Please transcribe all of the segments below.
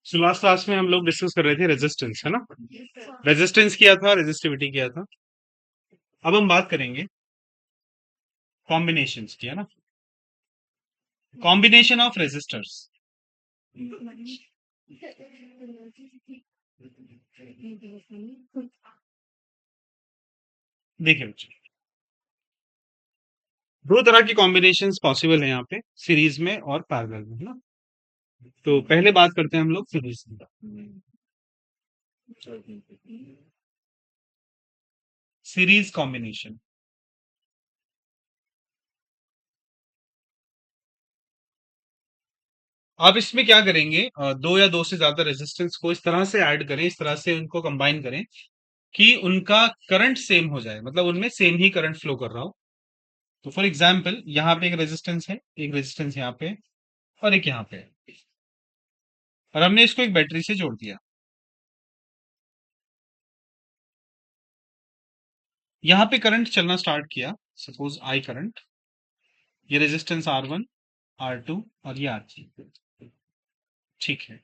So last class में हम लोग डिस्कस कर रहे थे रेजिस्टेंस, है ना? रेजिस्टेंस किया था, रेजिस्टिविटी किया था। अब हम बात करेंगे कॉम्बिनेशंस की, है ना? Combination of resistors. देखिए बच्चों, दो तरह की कॉम्बिनेशंस पॉसिबल है यहाँ पे, सीरीज में और पैरेलल में, है ना? तो पहले बात करते हैं हम लोग सीरीज में। Series combination. आप इसमें क्या करेंगे, दो या दो से ज्यादा रेजिस्टेंस को इस तरह से ऐड करें, इस तरह से उनको कंबाइन करें कि उनका करंट सेम हो जाए, मतलब उनमें सेम ही करंट फ्लो कर रहा हो। तो फॉर एग्जाम्पल यहाँ पे एक रेजिस्टेंस है, एक रेजिस्टेंस यहाँ पे और एक यहाँ पे है, और हमने इसको एक बैटरी से जोड़ दिया। यहाँ पे करंट चलना स्टार्ट किया, सपोज आई करंट। ये रेजिस्टेंस R1, R2 और ये R3, ठीक है।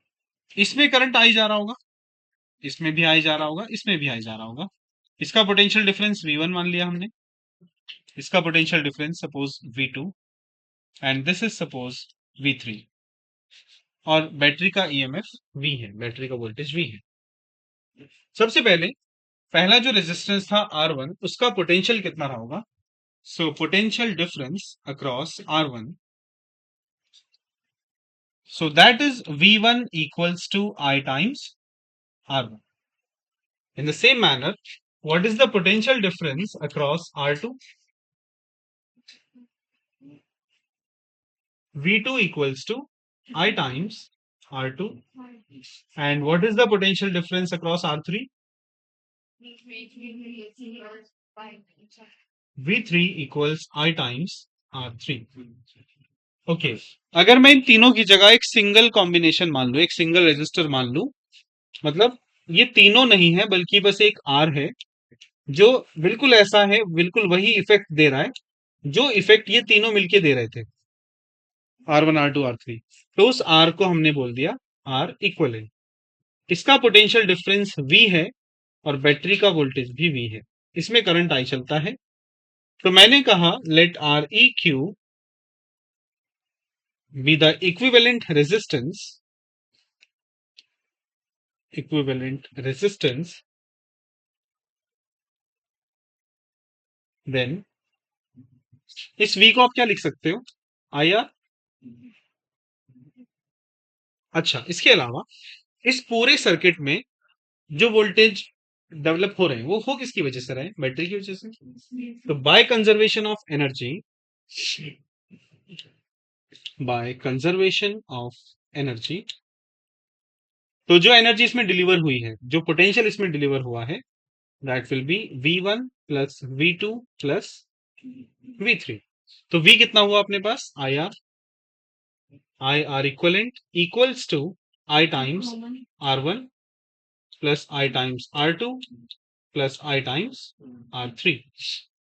इसमें करंट आई जा रहा होगा, इसमें भी आई जा रहा होगा, इसमें भी आई जा रहा होगा। इसका पोटेंशियल डिफरेंस V1 मान लिया हमने, इसका potential difference suppose V2, and this is suppose V3। और बैटरी का ईएमएफ V है, बैटरी का वोल्टेज V है। सबसे पहले पहला जो रेजिस्टेंस था R1, उसका पोटेंशियल कितना रहा होगा? सो potential difference across R1, so that is V1 equals to I times R1. In the same manner, what is the potential difference across R2? V2 equals to I times R2. And what is the potential difference across R3? V3 equals I times R3. Okay, अगर मैं इन तीनों की जगह एक single combination मान लूं, एक single resistor मान लूं, मतलब ये तीनों नहीं है बल्कि बस एक आर है जो बिल्कुल ऐसा है, बिल्कुल वही इफेक्ट दे रहा है जो इफेक्ट ये तीनों मिलके दे रहे थे, R1, R2, R3। तो उस आर को हमने बोल दिया आर इक्विवेलेंट। इसका पोटेंशियल डिफरेंस V है और बैटरी का वोल्टेज भी V है, इसमें करंट आई चलता है। तो मैंने कहा let R E Q be the equivalent resistance, then इस V को आप क्या लिख सकते हो? I R. अच्छा, इसके अलावा इस पूरे सर्किट में जो वोल्टेज डेवलप हो रहे हैं वो हो किसकी वजह से रहे हैं? बैटरी की वजह से। तो बाय कंजर्वेशन ऑफ एनर्जी, तो जो एनर्जी इसमें डिलीवर हुई है, जो पोटेंशियल इसमें डिलीवर हुआ है, that will be V1 plus V2 plus V3। तो V कितना हुआ अपने पास? I R equivalent equals to I times R1 plus I times R2 plus I times R3।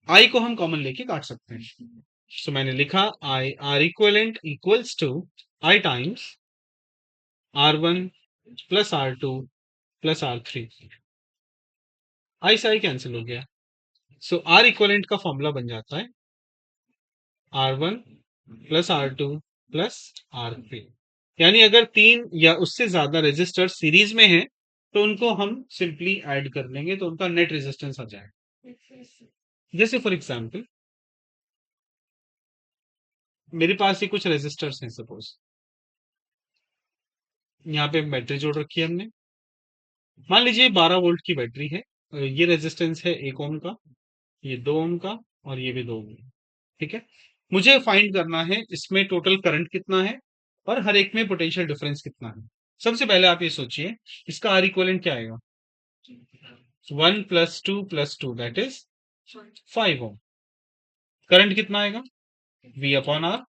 I को हम कॉमन लेके काट सकते हैं। सो मैंने लिखा I R equivalent equals to I times R1 plus R2 plus R3। I से I cancel हो गया। सो आर इक्वलेंट का फॉर्मूला बन जाता है R1 plus R2 plus R3। यानी अगर तीन या उससे ज्यादा रेजिस्टर सीरीज में है तो उनको हम सिंपली ऐड कर लेंगे तो उनका नेट रेजिस्टेंस आ जाएगा। जैसे फॉर एग्जांपल मेरे पास ही कुछ रेजिस्टर्स हैं, सपोज यहाँ पे बैटरी जोड़ रखी है हमने। मान लीजिए 12 वोल्ट की बैटरी है, और ये रेजिस्टेंस है 1 ओम का, ये 2 ओम का और ये भी 2 ओम। ठीक है, मुझे फाइंड करना है इसमें टोटल करंट कितना है और हर एक में पोटेंशियल डिफरेंस कितना है। सबसे पहले आप ये सोचिए इसका आर इक्वलेंट क्या आएगा? 1 + 2 + 2 दैट इज 5 ओम। करंट कितना आएगा? V upon R.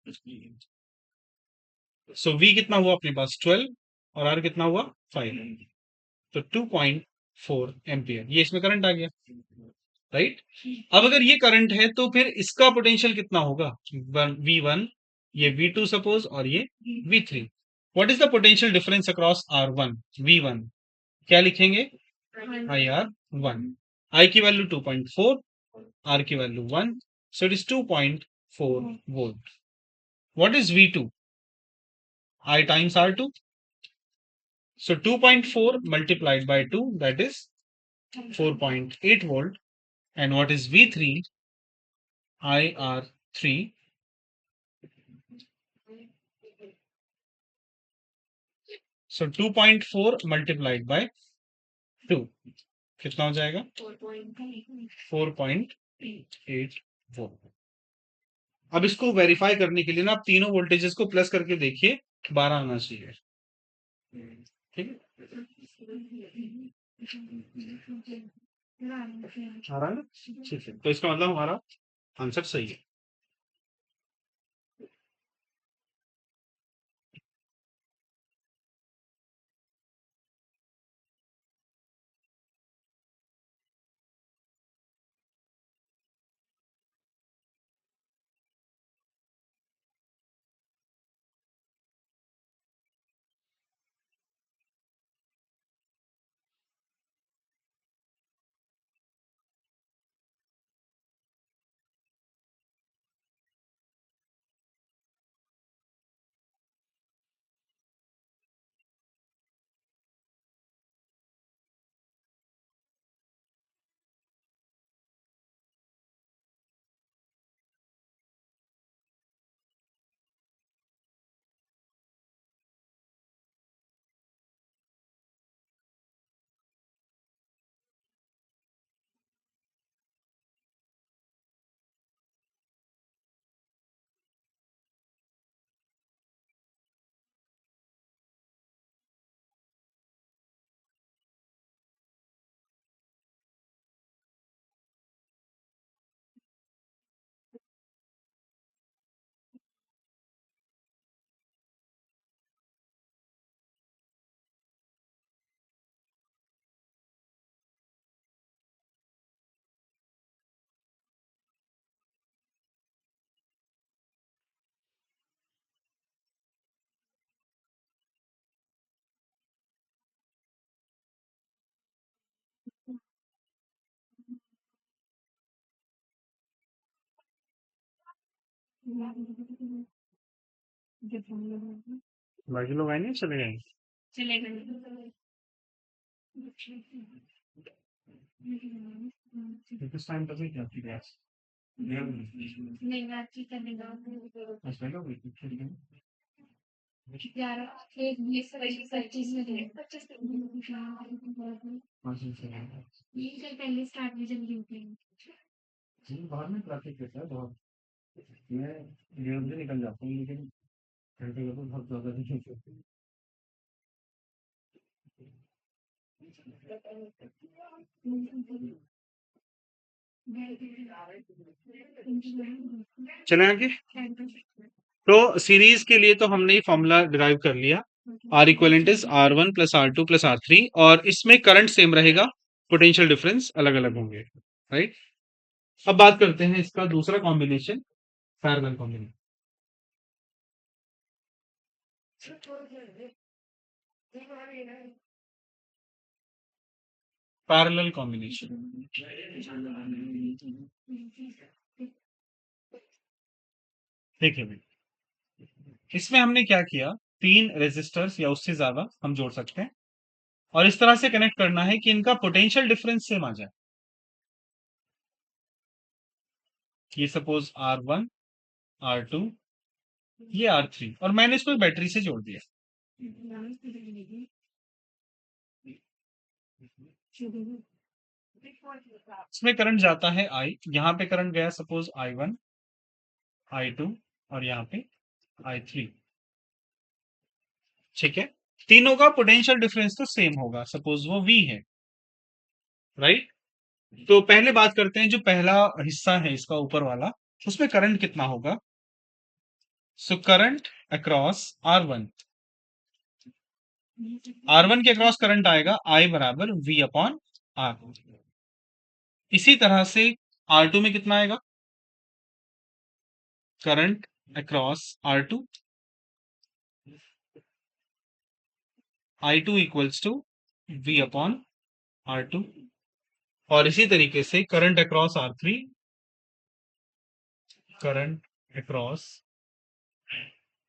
So V कितना हुआ अपने पास? 12 और R कितना हुआ? 5। तो 2.4 एम्पियर, ये इसमें करंट आ गया, राइट? अब अगर ये करंट है तो फिर इसका पोटेंशियल कितना होगा? V1, ये V2 सपोज और ये V3। What is the potential difference across R1 V1? क्या लिखेंगे? IR1, I की वैल्यू 2.4, R की value 1, so it is 2.4 volt. What is V2? I times R2, so 2.4 multiplied by 2, that is 4.8 volt. And what is V3? IR3, so 2.4 multiplied by 2 कितना हो जाएगा? 4.8 volt. अब इसको verify करने के लिए ना आप तीनों वोल्टेजेस को प्लस करके देखिए, 12 आना चाहिए। ठीक है, आ रहा है ना? ठीक है, तो इसका मतलब हमारा आंसर सही है। बाकी लोग आए नहीं, चले गए? किस टाइम तक नहीं जाती गैस? बाहर में ट्रैफिक रहता है बहुत। मैं 1:30 बजे निकल जाता हूँ, लेकिन घंटे का तो बहुत ज्यादा नहीं होती। चले आगे। तो सीरीज के लिए तो हमने ये फॉर्मूला डिराइव कर लिया, R equivalent is R1 plus R2 plus R3, और इसमें करंट सेम रहेगा, पोटेंशियल डिफरेंस अलग अलग होंगे, राइट। अब बात करते हैं इसका दूसरा combination, parallel combination. Parallel combination, देखिए भाई, इसमें हमने क्या किया, 3 रेजिस्टर्स या उससे ज्यादा हम जोड़ सकते हैं, और इस तरह से कनेक्ट करना है कि इनका पोटेंशियल डिफरेंस सेम आ जाए। ये सपोज R1, R2, ये R3, और मैंने इसको बैटरी से जोड़ दिया। इसमें करंट जाता है I, यहाँ पे करंट गया सपोज I1, I2, और यहाँ पे I3। ठीक है, तीनों का पोटेंशियल डिफरेंस तो सेम होगा, सपोज वो V है, राइट। तो पहले बात करते हैं, जो पहला हिस्सा है इसका ऊपर वाला, उसमें करंट कितना होगा। So current across R1, R1 के अक्रॉस करंट आएगा I बराबर V अपॉन R। इसी तरह से R2 में कितना आएगा, current across R2, I2 equals to V upon R2, और इसी तरीके से current across R3, current across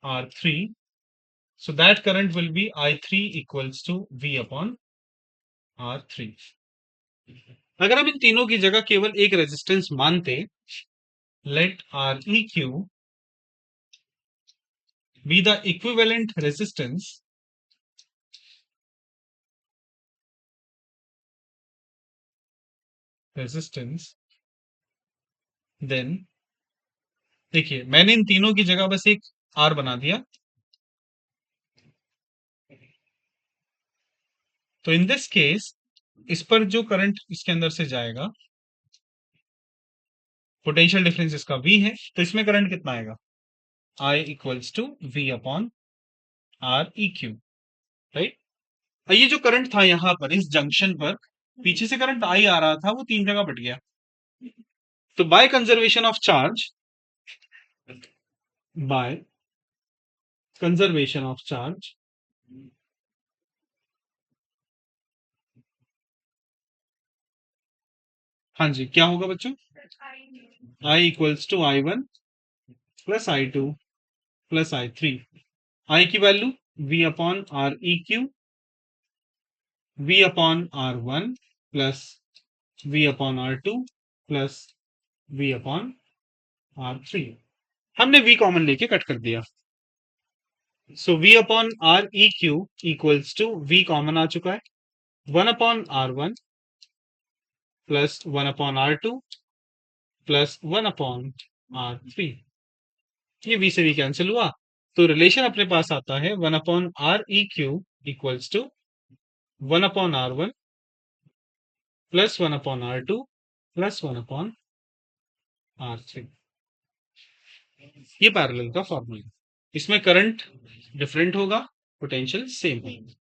R3, so that current will be I3 equals to V upon R3. अगर हम इन तीनों की जगह केवल एक रेजिस्टेंस मानते, let Req be the equivalent resistance, then देखिए मैंने इन तीनों की जगह बस एक R बना दिया, तो इन दिस केस इस पर जो करंट इसके अंदर से जाएगा, पोटेंशियल डिफरेंस इसका V है, तो इसमें करंट कितना आएगा, I equals to V upon R E Q, right. ये जो करंट था यहां पर इस जंक्शन पर, पीछे से करंट आई आ रहा था, वो तीन जगह बट गया। तो by conservation of charge, by conservation of charge, हाँ जी क्या होगा बच्चों, I equals to I1 plus I2 plus I3। I की value V upon R E Q, V upon R1 plus V upon R2 plus V upon R3। हमने V common लेके cut कर दिया, so V upon R E Q equals to V common आ चुका है, 1/R1 plus 1/R2 plus 1/R3। ये V से V cancel हुआ, तो रिलेशन अपने पास आता है 1/ReQ equals to 1/R1 plus 1/R2 plus 1/R3। ये पैरेलल का फॉर्मूला, इसमें करंट डिफरेंट होगा, पोटेंशियल सेम होगा।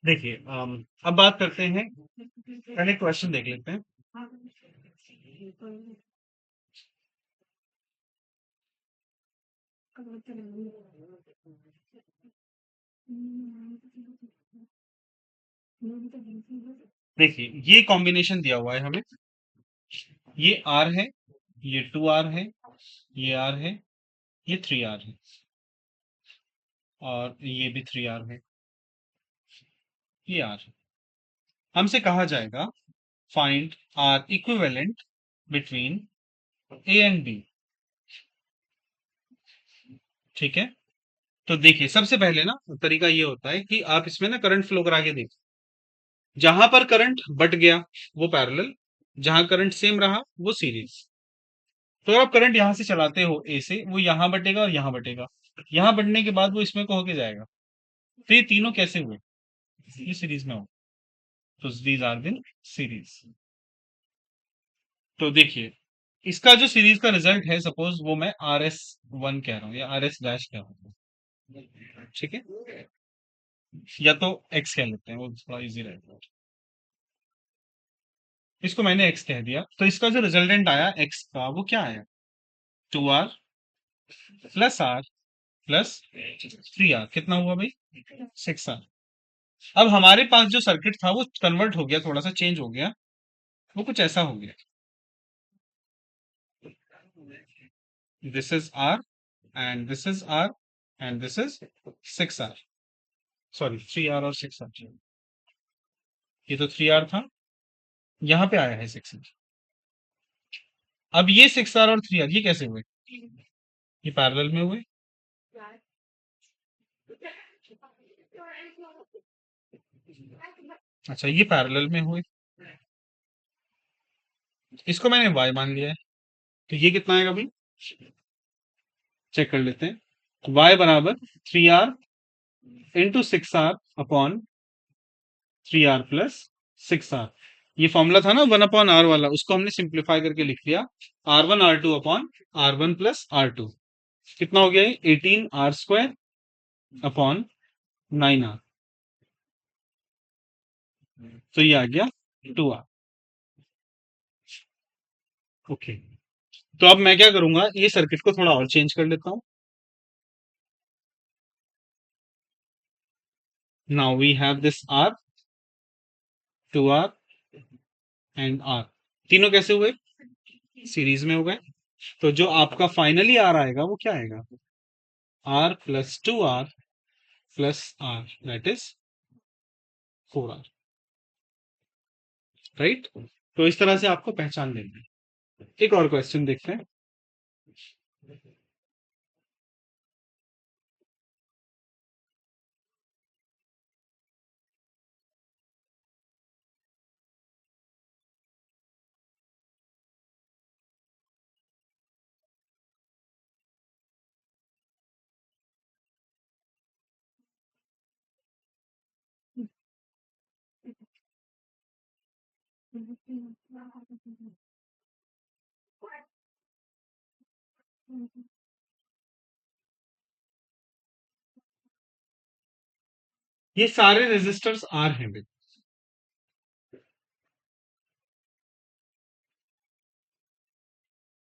देखिए अब बात करते हैं, पहले क्वेश्चन देख लेते हैं। देखिए ये कॉम्बिनेशन दिया हुआ है हमें, ये आर है, ये 2R है, ये आर है, ये 3R है, और ये भी 3R है, ये आर है। हमसे कहा जाएगा find R equivalent between A and B. ठीक है, तो देखिए सबसे पहले ना तरीका ये होता है कि आप इसमें ना करंट फ्लो करा के देखिए। जहां पर करंट बट गया वो पैरेलल, जहां करंट सेम रहा वो सीरीज। तो अगर आप करंट यहां से चलाते हो ए से, वो यहां बटेगा और यहां बटेगा, यहां बढ़ने के बाद वो इसमें को होके जाएगा। तो ये तीनों कैसे हुए, ये सीरीज में हो, तो दीज आर इन सीरीज। तो देखिए इसका जो सीरीज का रिजल्ट है, सपोज वो मैं RS1 कह रहा हूँ या RS' कह रहा हूँ, ठीक है, या तो X कह लेते हैं, वो थोड़ा इजी रहेगा। इसको मैंने X कह दिया, तो इसका जो रिजल्टेंट आया X का वो क्या आया, 2R plus R plus 3R, कितना हुआ भाई, 6R। अब हमारे पास जो सर्किट था वो कन्वर्ट हो गया, थोड़ा सा चेंज हो गया, वो कुछ ऐसा हो गया, this is R and this is R and this is 6R, sorry 3R और 6R। ये तो 3R था, यहाँ पे आया है 6R। अब ये 6R और 3R ये कैसे हुए, ये पैरेलल में हुए। अच्छा ये पैरेलल में हुए, इसको मैंने Y मान लिया है, तो ये कितना आएगा भाई, चेक कर लेते हैं। Y बराबर 3R into 6R upon 3R plus 6R। ये फॉर्मूला था ना 1/R वाला, उसको हमने सिंप्लीफाई करके लिख लिया, R1 R2 upon R1 plus R2। कितना हो गया ये, 18R² अपॉन 9R, तो ये आ गया 2R। ओके, तो अब मैं क्या करूंगा, ये सर्किट को थोड़ा और चेंज कर लेता हूं। Now we have this R, 2R and R, तीनों कैसे हुए, सीरीज में हो गए। तो जो आपका फाइनली R आएगा वो क्या आएगा, R plus 2R plus R, that is 4R, right. तो इस तरह से आपको पहचान लेना है। एक और क्वेश्चन देखते हैं। ये सारे रेजिस्टर्स आर हैं भाई,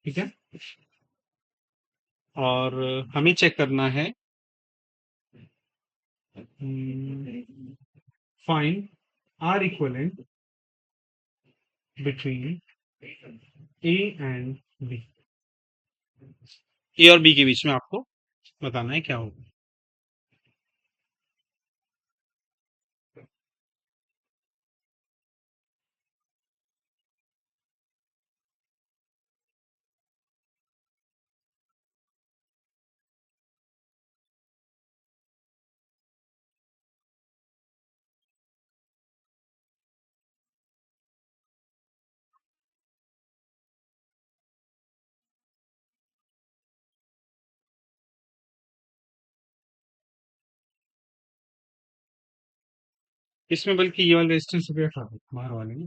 ठीक है, और हमें चेक करना है, find R equivalent between A and B. A और बी के बीच में आपको बताना है क्या होगा। इसमें बल्कि ये वाला रेजिस्टेंस भी हटा दो, बाहर वाले में।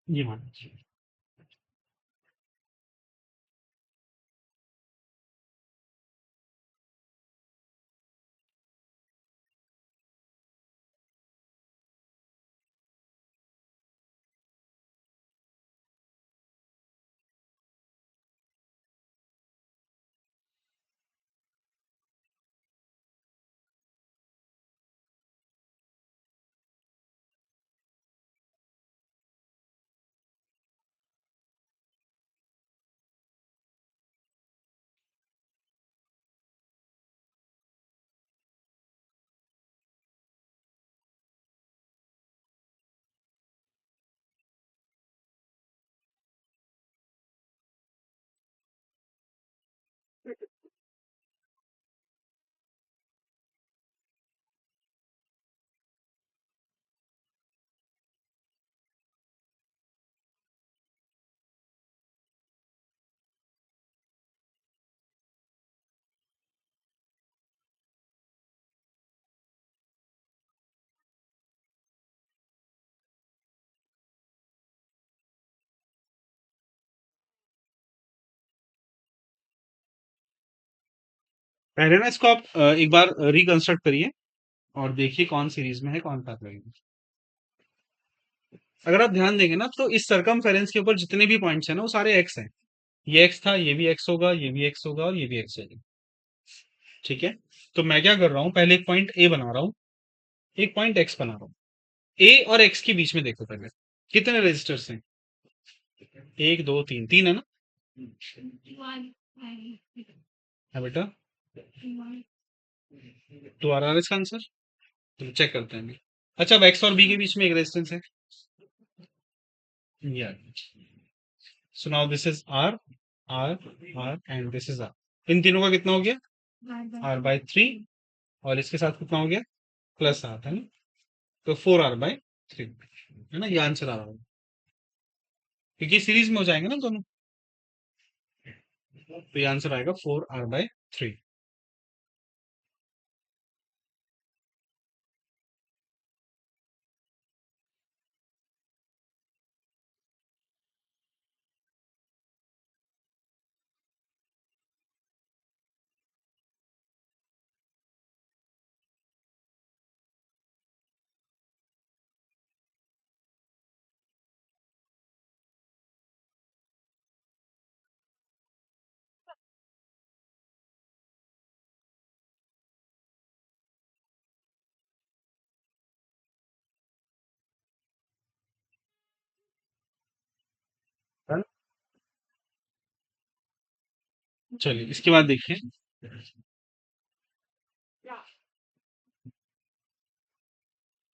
ये मान लीजिए। पहले ना इसको आप एक बार रिकंस्ट्रक्ट करिए और देखिए कौन सीरीज में है कौन पैरेलल में। अगर आप ध्यान देंगे ना तो इस सरकमफेरेंस के ऊपर जितने भी पॉइंट्स हैं ना वो सारे एक्स हैं। ये एक्स था, ये भी एक्स होगा, ये भी एक्स होगा और ये भी एक्स होगा। ठीक है। तो मैं क्या कर रहा हूँ, पहले एक पॉइंट ए बना रहा हूँ, एक पॉइंट एक्स बना रहा हूँ। ए और एक्स के बीच में देखो पहले कितने रेजिस्टर्स हैं। एक दो तीन, तीन है ना। है बेटा। तो आ रहा है इसका आंसर। तो चेक करते हैं अभी। अच्छा, अब एक्स और बी के बीच में एक रेजिस्टेंस है। या so now this is R, R, R and this is R. इन तीनों का कितना हो गया, आर बाय थ्री। और इसके साथ कितना हो गया, प्लस आर, है ना। तो फोर आर बाय थ्री, है ना। ये आंसर आ रहा है क्योंकि सीरीज में हो जाएंगे ना दोनों। तो ये आंसर आएगा फोर आर बाय थ्री। चलिए इसके बाद देखिए।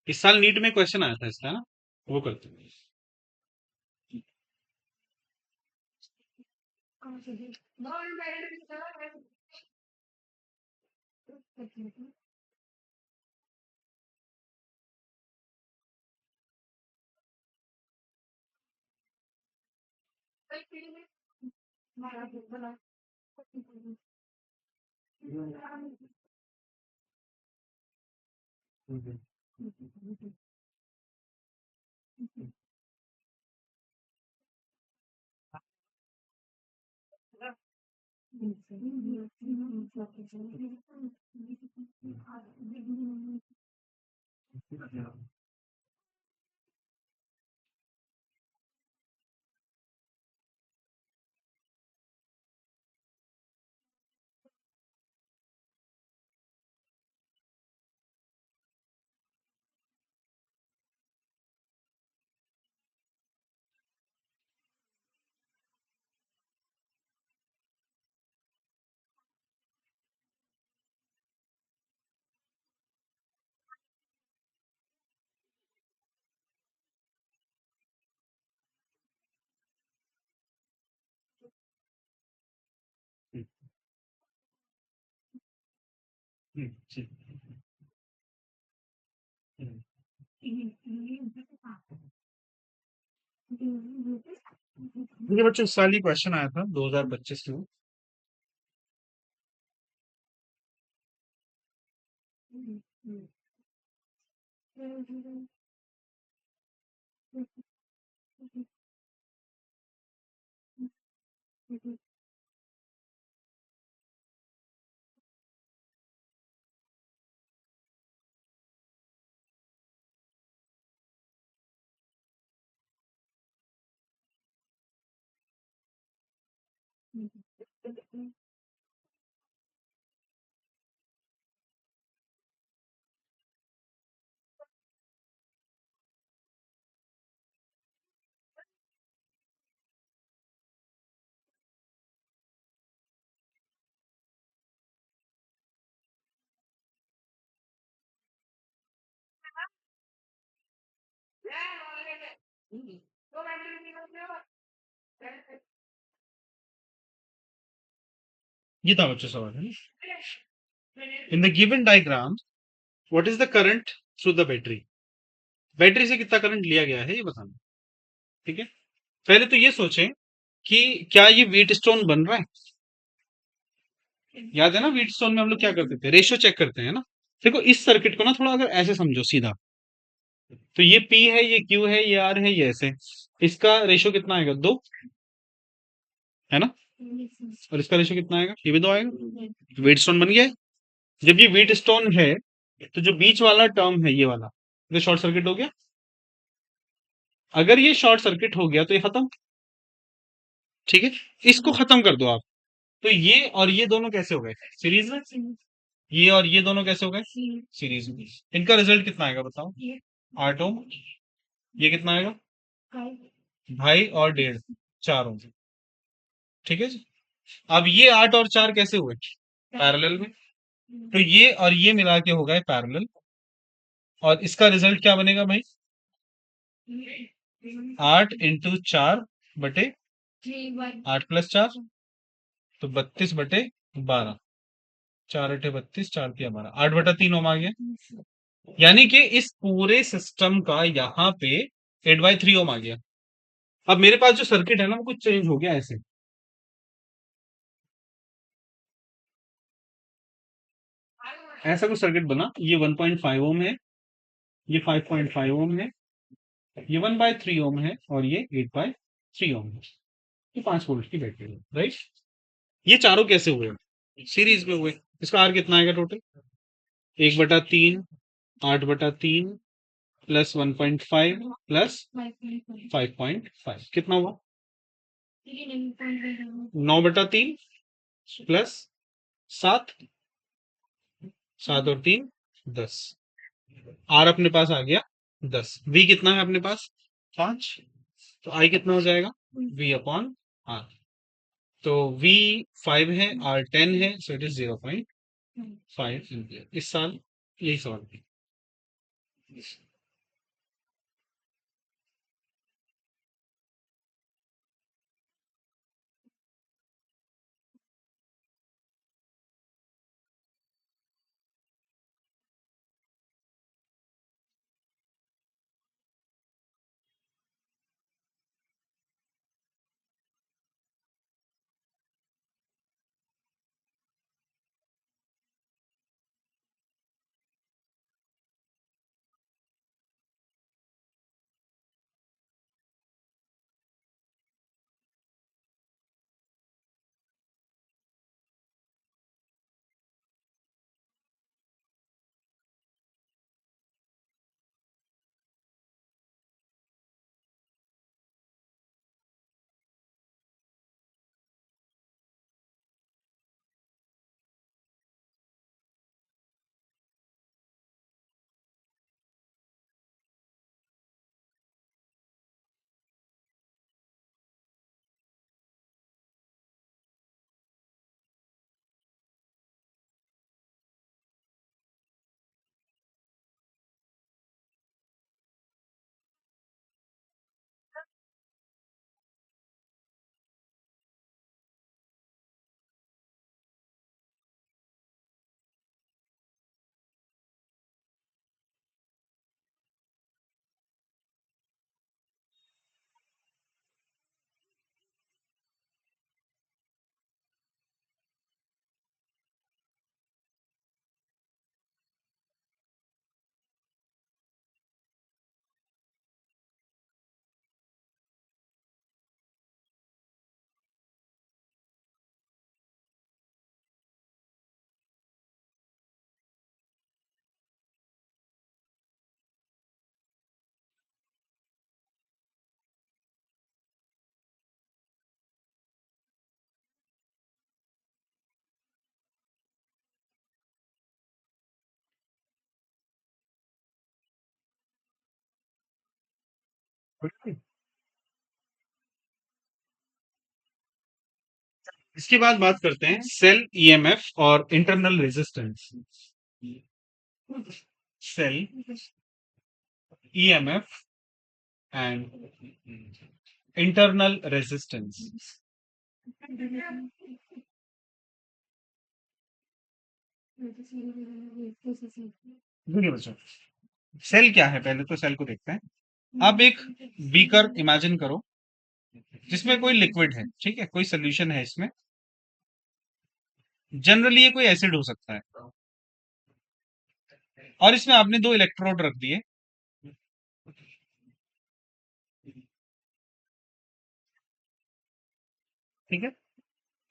इस साल नीट में क्वेश्चन आया था इसका ना, वो करते हैं। ये बच्चों इस साल ही क्वेश्चन आया था 2025 में। ये था बच्चों सवाल है। In the given diagram what is the current through the battery? Battery से कितना करंट लिया गया है ये बताना। ठीक है, पहले तो ये सोचें कि क्या ये व्हीट स्टोन बन रहा है। याद है ना, व्हीट स्टोन में हम लोग क्या करते थे, रेशियो चेक करते हैं ना। देखो इस सर्किट को ना थोड़ा अगर ऐसे समझो सीधा, तो ये पी है, ये क्यू है, ये आर है, ये ऐसे, इसका रेशियो कितना आएगा, 2, है ना। और इसका रेशियो कितना आएगा, ये भी 2 आएगा। व्हीट स्टोन बन गया है। जब ये व्हीट स्टोन है तो जो बीच वाला टर्म है ये वाला, ये शॉर्ट सर्किट हो गया। अगर ये शॉर्ट सर्किट हो गया तो ये खत्म। ठीक है, इसको खत्म कर दो आप। तो ये और ये दोनों कैसे हो गए, सीरीज में। ये और ये दोनों कैसे हो गए, सीरीज में। इनका रिजल्ट कितना आएगा बताओ, 8 ओम। ये कितना आएगा, 2.5 और 1.5, 4 ओम। ठीक है जी। अब ये 8 और 4 कैसे हुए, पैरेलल में। तो ये और ये मिला के हो गए पैरेलल। और इसका रिजल्ट क्या बनेगा भाई, 8 × 4/8 तो 32/12। 4 × 8 = 32, 4 × 3 = 12, 8/3 ओम आ गया। यानी कि इस पूरे सिस्टम का यहाँ पे 8/3 ओम आ गया। अब मेरे पास जो सर्किट है ना वो कुछ चेंज हो गया ऐसे। ऐसा कुछ सर्किट बना, ये 1.5 ओम है, ये 5.5 ओम है, ये 1/3 ओम है, और ये 8/3 ओम है। ये 5 वोल्ट की बैटरी है, राइट। ये चारों कैसे हुए, सीरीज में हुए। इसका आर कितना आएगा टोटल, 1/3, 8/3 प्लस 1.5 प्लस 5.5 कितना हुआ, 9/3 प्लस 7, 7 और 3 10। आर अपने पास आ गया 10। वी कितना है अपने पास, 5। तो आई कितना हो जाएगा, V/R। तो V 5 है, R 10 है, सो इट इज 0.5 एम्पियर। इस साल यही सवाल थी। इसके बाद बात करते हैं सेल ईएमएफ और internal resistance. Cell EMF and internal resistance. देखिए बच्चों, सेल क्या है, पहले तो सेल को देखते हैं। अब एक बीकर इमेजिन करो जिसमें कोई लिक्विड है, ठीक है, कोई सोल्यूशन है इसमें। जनरली ये कोई एसिड हो सकता है, और इसमें आपने दो इलेक्ट्रोड रख दिए। ठीक है,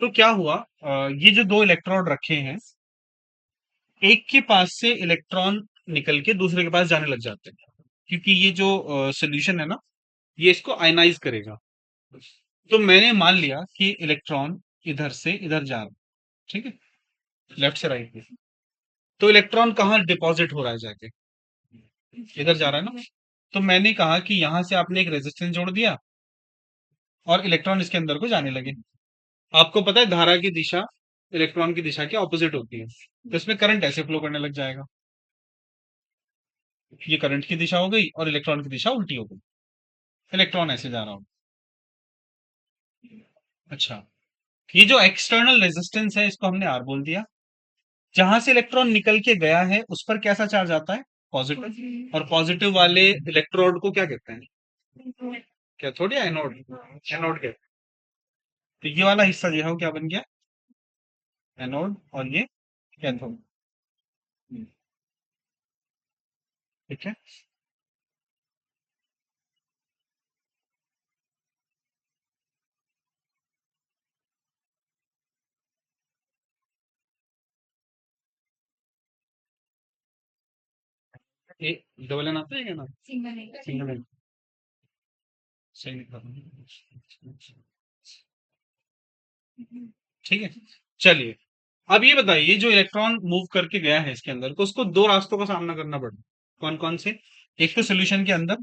तो क्या हुआ, ये जो दो इलेक्ट्रोड रखे हैं, एक के पास से इलेक्ट्रॉन निकल के दूसरे के पास जाने लग जाते हैं, क्योंकि ये जो सोल्यूशन है ना, ये इसको आयनाइज करेगा। तो मैंने मान लिया कि इलेक्ट्रॉन इधर से इधर जा रहा है, ठीक है, लेफ्ट से राइट में। तो इलेक्ट्रॉन कहाँ डिपॉजिट हो रहा है जाके, इधर जा रहा है ना। तो मैंने कहा कि यहां से आपने एक रेजिस्टेंस जोड़ दिया और इलेक्ट्रॉन इसके अंदर को जाने लगे। आपको पता है धारा की दिशा इलेक्ट्रॉन की दिशा के ऑपोजिट होती है, तो इसमें करंट ऐसे फ्लो करने लग जाएगा। ये करंट की दिशा हो गई और इलेक्ट्रॉन की दिशा उल्टी हो गई, इलेक्ट्रॉन ऐसे जा रहा हो। अच्छा, ये जो एक्सटर्नल रेजिस्टेंस है इसको हमने आर बोल दिया। जहां से इलेक्ट्रॉन निकल के गया है उस पर कैसा चार्ज आता है, पॉजिटिव। और पॉजिटिव वाले इलेक्ट्रोड को क्या कहते हैं, कैथोड या एनोड, एनोड कहते हैं। तो ये वाला हिस्सा जो है वो क्या बन गया, एनोड, और ये कैथोड। ठीक है, ये डबल एन आता है क्या ना, सिंगल एन, सही लिखा था। ठीक है, चलिए, अब ये बताइए जो इलेक्ट्रॉन मूव करके गया है इसके अंदर, तो उसको दो रास्तों का सामना करना पड़ा। कौन कौन से, एक तो सोल्यूशन के अंदर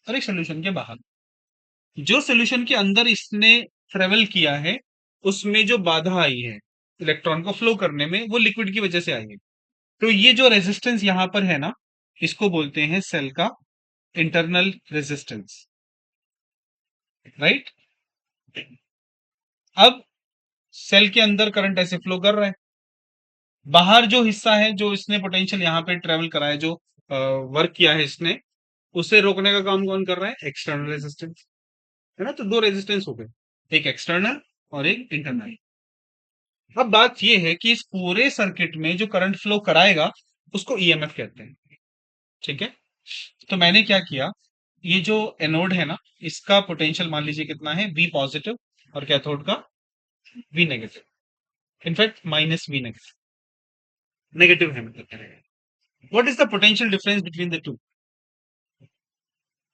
और एक सोल्यूशन के बाहर। जो सोल्यूशन के अंदर इसने ट्रेवल किया है उसमें जो बाधा आई है इलेक्ट्रॉन को फ्लो करने में, वो लिक्विड की वजह से आई है। तो ये जो रेजिस्टेंस यहां पर है ना, इसको बोलते हैं सेल का इंटरनल रेजिस्टेंस, राइट। अब सेल के अंदर करंट ऐसे फ्लो कर रहा है, बाहर जो हिस्सा है जो इसने पोटेंशियल यहाँ पे ट्रेवल करा है, जो वर्क किया है इसने, उसे रोकने का काम कौन कर रहा है, एक्सटर्नल रेजिस्टेंस, है ना। तो दो रेजिस्टेंस हो गए, एक एक्सटर्नल और एक इंटरनल। अब बात यह है कि इस पूरे सर्किट में जो करंट फ्लो कराएगा उसको ईएमएफ कहते हैं, ठीक है। तो मैंने क्या किया, ये जो एनोड है ना, इसका पोटेंशियल मान लीजिए कितना है, वी पॉजिटिव, और कैथोड का V negative, in fact minus V negative, negative है मतलब। What is the potential difference between the two,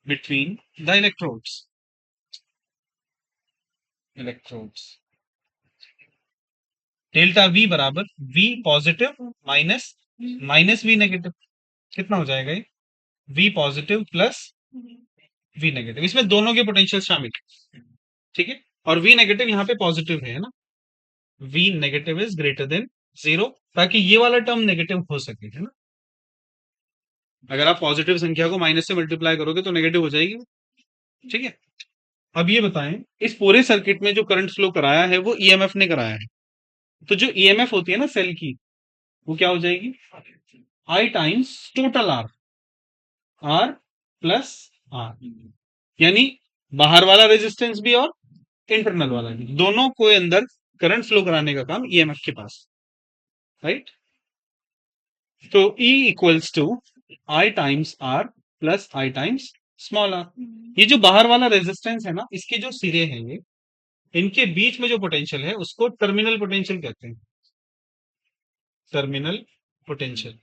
between the electrodes, delta V बराबर V positive minus minus V negative. कितना हो जाएगा ये, V positive plus V negative, इसमें दोनों के पोटेंशियल शामिल है, ठीक है। और वी नेगेटिव यहाँ पे पॉजिटिव है ना, V negative is greater than zero, ताकि ये वाला टर्म नेगेटिव हो सके, है ना। अगर आप पॉजिटिव संख्या को माइनस से मल्टीप्लाई करोगे तो नेगेटिव हो जाएगी, ठीक है। अब ये बताएं, इस पूरे सर्किट में जो करंट फ्लो कराया है वो ईएमएफ ने कराया है। तो जो ईएमएफ होती है ना सेल की, वो क्या हो जाएगी, I times total R, R plus R, यानी बाहर वाला रेजिस्टेंस भी और इंटरनल वाला भी, दोनों को अंदर करंट फ्लो कराने का काम ईएमएफ के पास, राइट। तो E equals to I times R plus I times small R. ये जो बाहर वाला रेजिस्टेंस है ना, इसके जो सिरे हैं ये, इनके बीच में जो पोटेंशियल है उसको टर्मिनल पोटेंशियल कहते हैं, टर्मिनल पोटेंशियल।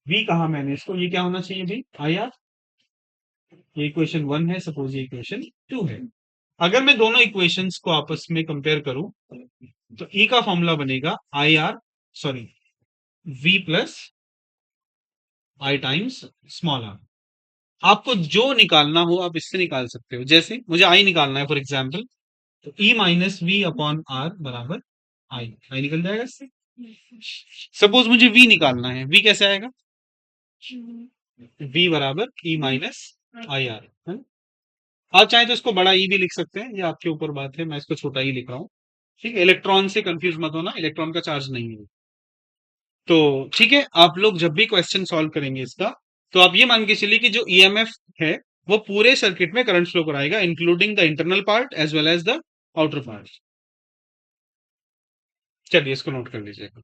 वी कहा मैंने इसको, ये क्या होना चाहिए भाई, आई आर। ये इक्वेशन 1 है, सपोज ये इक्वेशन 2 है। अगर मैं दोनों इक्वेशंस को आपस में कंपेयर करूं तो ई का फॉर्मूला बनेगा I R, sorry, V plus I times small R. आपको जो निकालना हो आप इससे निकाल सकते हो। जैसे मुझे I निकालना है फॉर एग्जाम्पल, तो E minus V upon R बराबर आई निकल जाएगा इससे। सपोज मुझे V निकालना है, V कैसे आएगा? V बराबर E माइनस आई आर है। आप चाहे तो इसको बड़ा ई भी लिख सकते हैं, ये आपके ऊपर बात है, मैं इसको छोटा ही लिख रहा हूँ। ठीक है, इलेक्ट्रॉन से कंफ्यूज मत होना, इलेक्ट्रॉन का चार्ज नहीं है। तो ठीक है, आप लोग जब भी क्वेश्चन सॉल्व करेंगे इसका, तो आप ये मान के चलिए कि जो ईएमएफ है वो पूरे सर्किट में करंट फ्लो कराएगा, including the internal part as well as the outer part. चलिए इसको नोट कर लीजिएगा।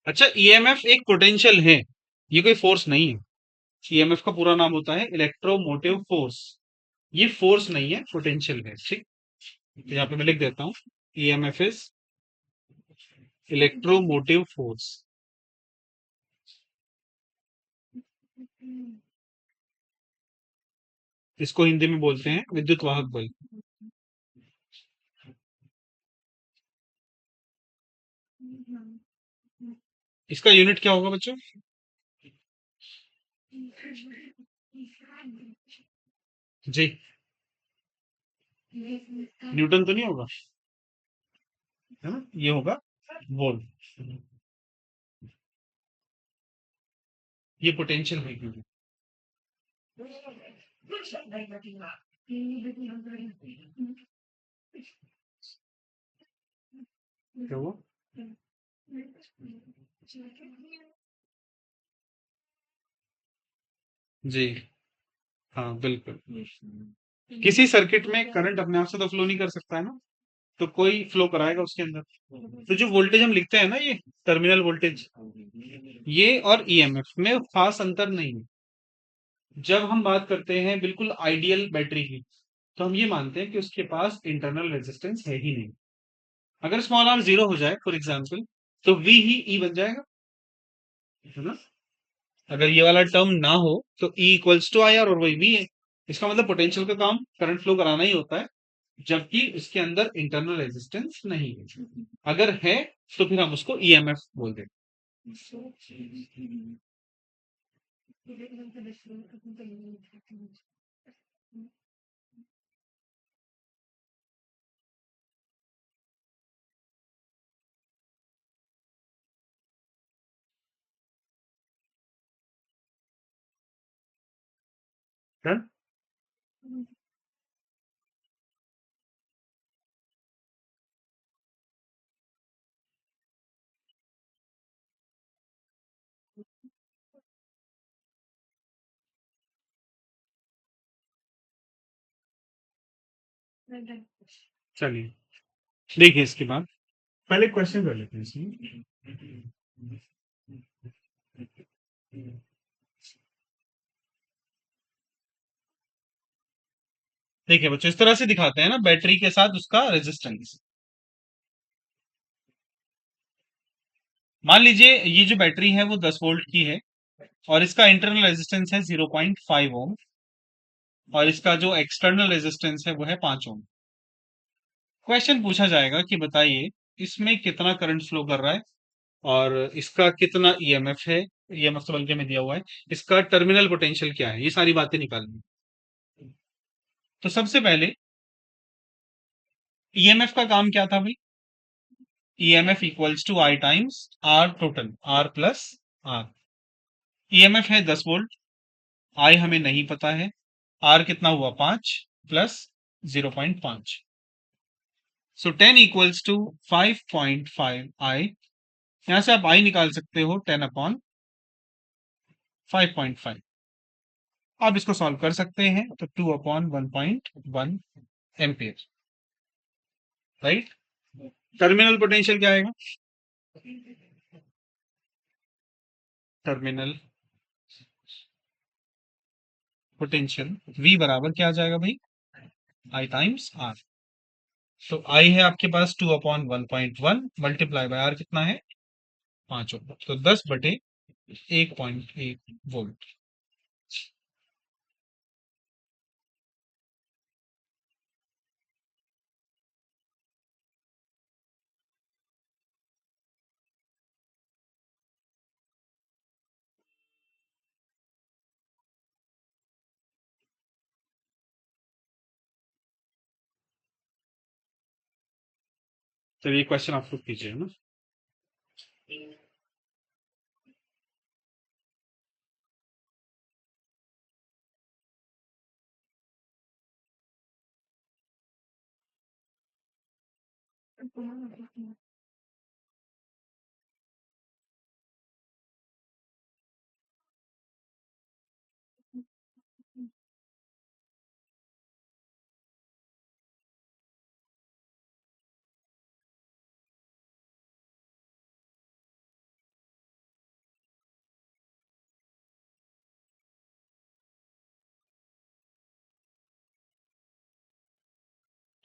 अच्छा, ईएमएफ एक पोटेंशियल है, ये कोई फोर्स नहीं है। ईएमएफ का पूरा नाम होता है इलेक्ट्रोमोटिव फोर्स। ये फोर्स नहीं है, पोटेंशियल है। ठीक, तो यहाँ पे मैं लिख देता हूँ, ईएमएफ इज इलेक्ट्रोमोटिव फोर्स। इसको हिंदी में बोलते हैं विद्युत वाहक बल। इसका यूनिट क्या होगा बच्चों? जी, न्यूटन तो नहीं होगा, है ना? ये होगा वोल्ट। ये पोटेंशियल है क्योंकि क्या वो। जी, हाँ बिल्कुल। किसी सर्किट में करंट अपने आप से तो फ्लो नहीं कर सकता है ना, तो कोई फ्लो कराएगा उसके अंदर। तो जो वोल्टेज हम लिखते हैं ना, ये टर्मिनल वोल्टेज, ये और ईएमएफ में खास अंतर नहीं है। जब हम बात करते हैं बिल्कुल आइडियल बैटरी की, तो हम ये मानते हैं कि उसके पास इंटरनल रेजिस्टेंस है ही नहीं। अगर स्मॉल आर जीरो हो जाए फॉर एग्जाम्पल, तो वी ही ई बन जाएगा, है ना? अगर ये वाला टर्म ना हो तो E equals to I R और वही वी है। इसका मतलब पोटेंशियल का काम करंट फ्लो कराना ही होता है, जबकि उसके अंदर इंटरनल रेजिस्टेंस नहीं है। अगर है तो फिर हम उसको ईएमएफ बोल देंगे। Done? चलिए देखिए इसके बाद पहले क्वेश्चन कर लेते हैं इसमें। देखिए बच्चों, इस तरह से दिखाते हैं ना बैटरी के साथ उसका रेजिस्टेंस। मान लीजिए ये जो बैटरी है वो 10 वोल्ट की है, और इसका इंटरनल रेजिस्टेंस है 0.5 ओम, और इसका जो एक्सटर्नल रेजिस्टेंस है वो है 5 ओम। क्वेश्चन पूछा जाएगा कि बताइए इसमें कितना करंट फ्लो कर रहा है, और इसका कितना ईएमएफ है। ईएमएफ तो बल्कि में दिया हुआ है, इसका टर्मिनल पोटेंशियल क्या है, ये सारी बातें निकालनी। तो सबसे पहले ईएमएफ का काम क्या था भाई? EMF equals to I times R total, R plus R. EMF है 10 वोल्ट, आई हमें नहीं पता है, आर कितना हुआ 5 प्लस 0.5, सो 10 इक्वल्स टू 5.5 आई। यहां से आप आई निकाल सकते हो 10 अपॉन 5.5। आप इसको सॉल्व कर सकते हैं, तो 2/1.1 एम्पियर, राइट। टर्मिनल पोटेंशियल क्या आएगा? टर्मिनल पोटेंशियल V बराबर क्या आ जाएगा भाई? I times R। तो I है आपके पास 2/1.1 मल्टीप्लाई बाय R कितना है? 5 ओम। तो 10/1.1 वोल्ट। चलिए क्वेश्चन आप खुद कीजिए ना।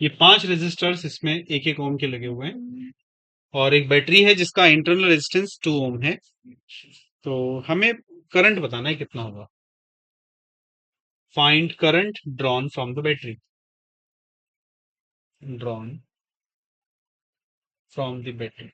ये 5 रेजिस्टर्स इसमें एक एक ओम के लगे हुए हैं, और एक बैटरी है जिसका इंटरनल रेजिस्टेंस 2 ओम है। तो हमें करंट बताना है कितना होगा। Find current drawn from the battery. Drawn from the battery.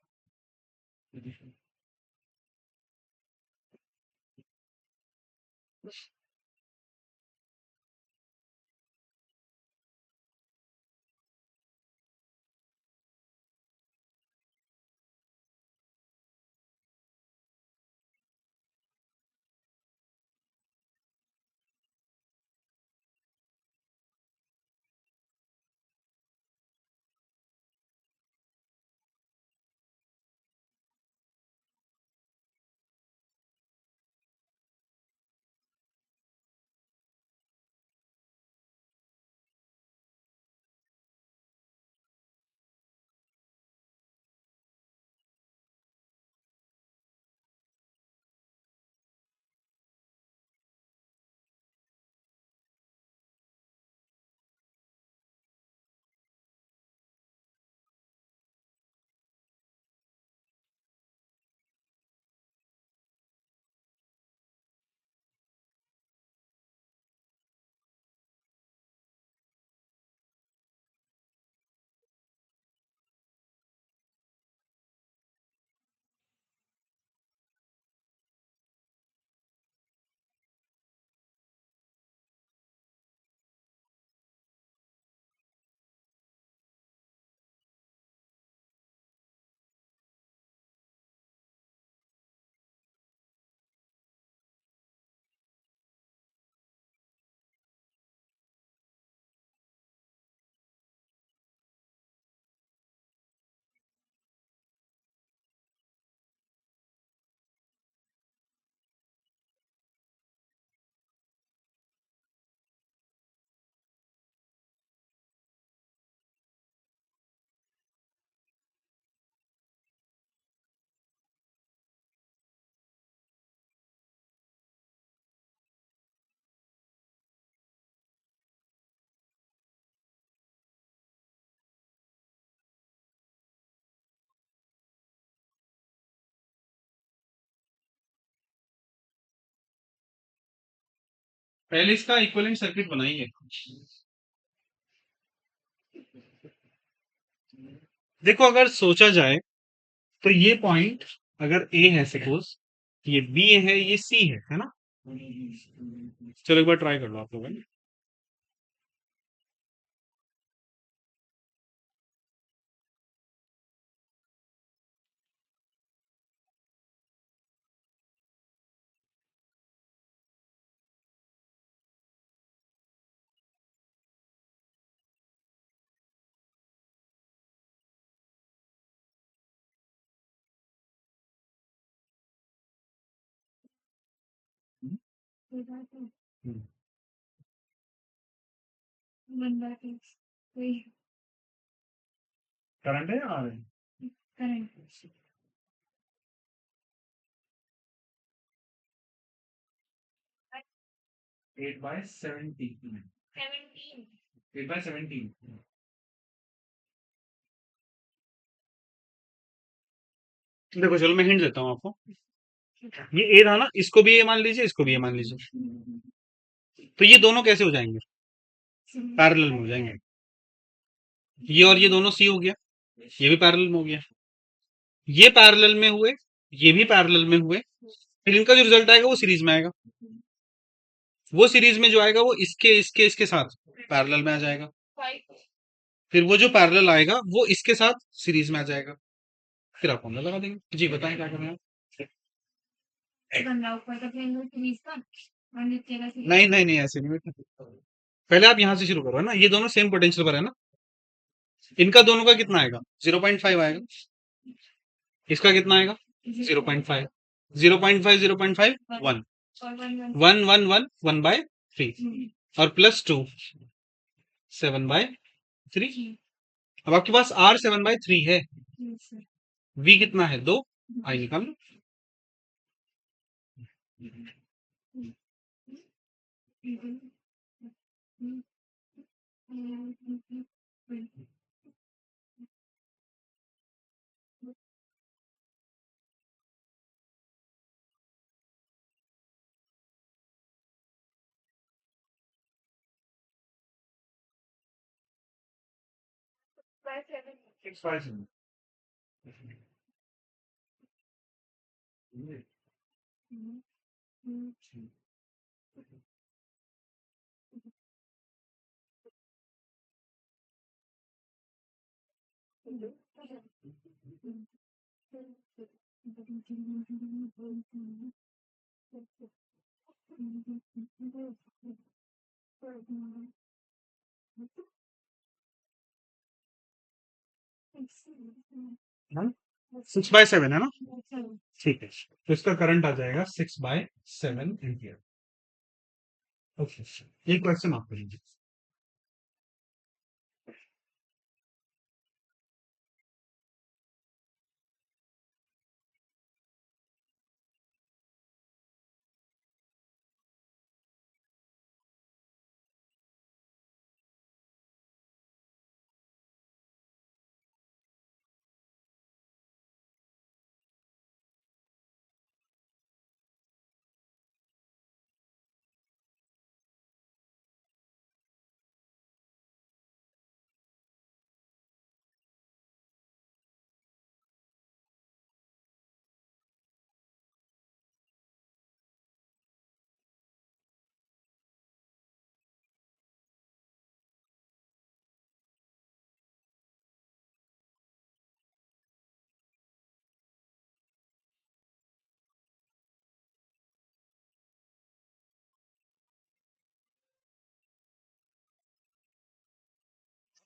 पहले इसका इक्विवेलेंट सर्किट बनाइए। देखो, अगर सोचा जाए तो ये पॉइंट अगर ए है, सपोज ये बी है, ये सी है ना। चलो एक बार ट्राई कर लो आप लोग, है ना? हम्म, करंट है या आ रहा है? 8/17, 8/17। देखो चलो मैं हिंट देता हूँ आपको। ये ए था ना, इसको भी ए मान लीजिए, इसको भी ए मान लीजिए। तो ये दोनों कैसे हो जाएंगे? पैरेलल में हो जाएंगे। ये और ये दोनों सी हो गया, ये भी पैरेलल में हो गया। ये पैरेलल में हुए, ये भी पैरेलल में हुए, फिर इनका जो रिजल्ट आएगा वो सीरीज में आएगा। वो सीरीज में जो आएगा वो इसके साथ पैरेलल में आ जाएगा। फिर वो जो पैरेलल आएगा वो इसके साथ सीरीज में आ जाएगा। फिर आप फॉर्मूला लगा देंगे। जी बताएं क्या करना है। नहीं नहीं नहीं, ऐसे नहीं बेटा। पहले आप यहां से शुरू करो, है ना, ये दोनों सेम पोटेंशियल पर है ना। इनका दोनों का कितना आएगा? 0.5 आएगा। इसका कितना आएगा? 0.5। 0.5 0.5 1, 1 1 1 1/3 और +2 7/3। अब आपके पास R 7/3 है, V कितना है? 2। आई निकाल लो। हाँ? 6/7 है ना? ठीक है, तो इसका करंट आ जाएगा 6/7 एम्पियर। ओके, एक क्वेश्चन आप करेंगे।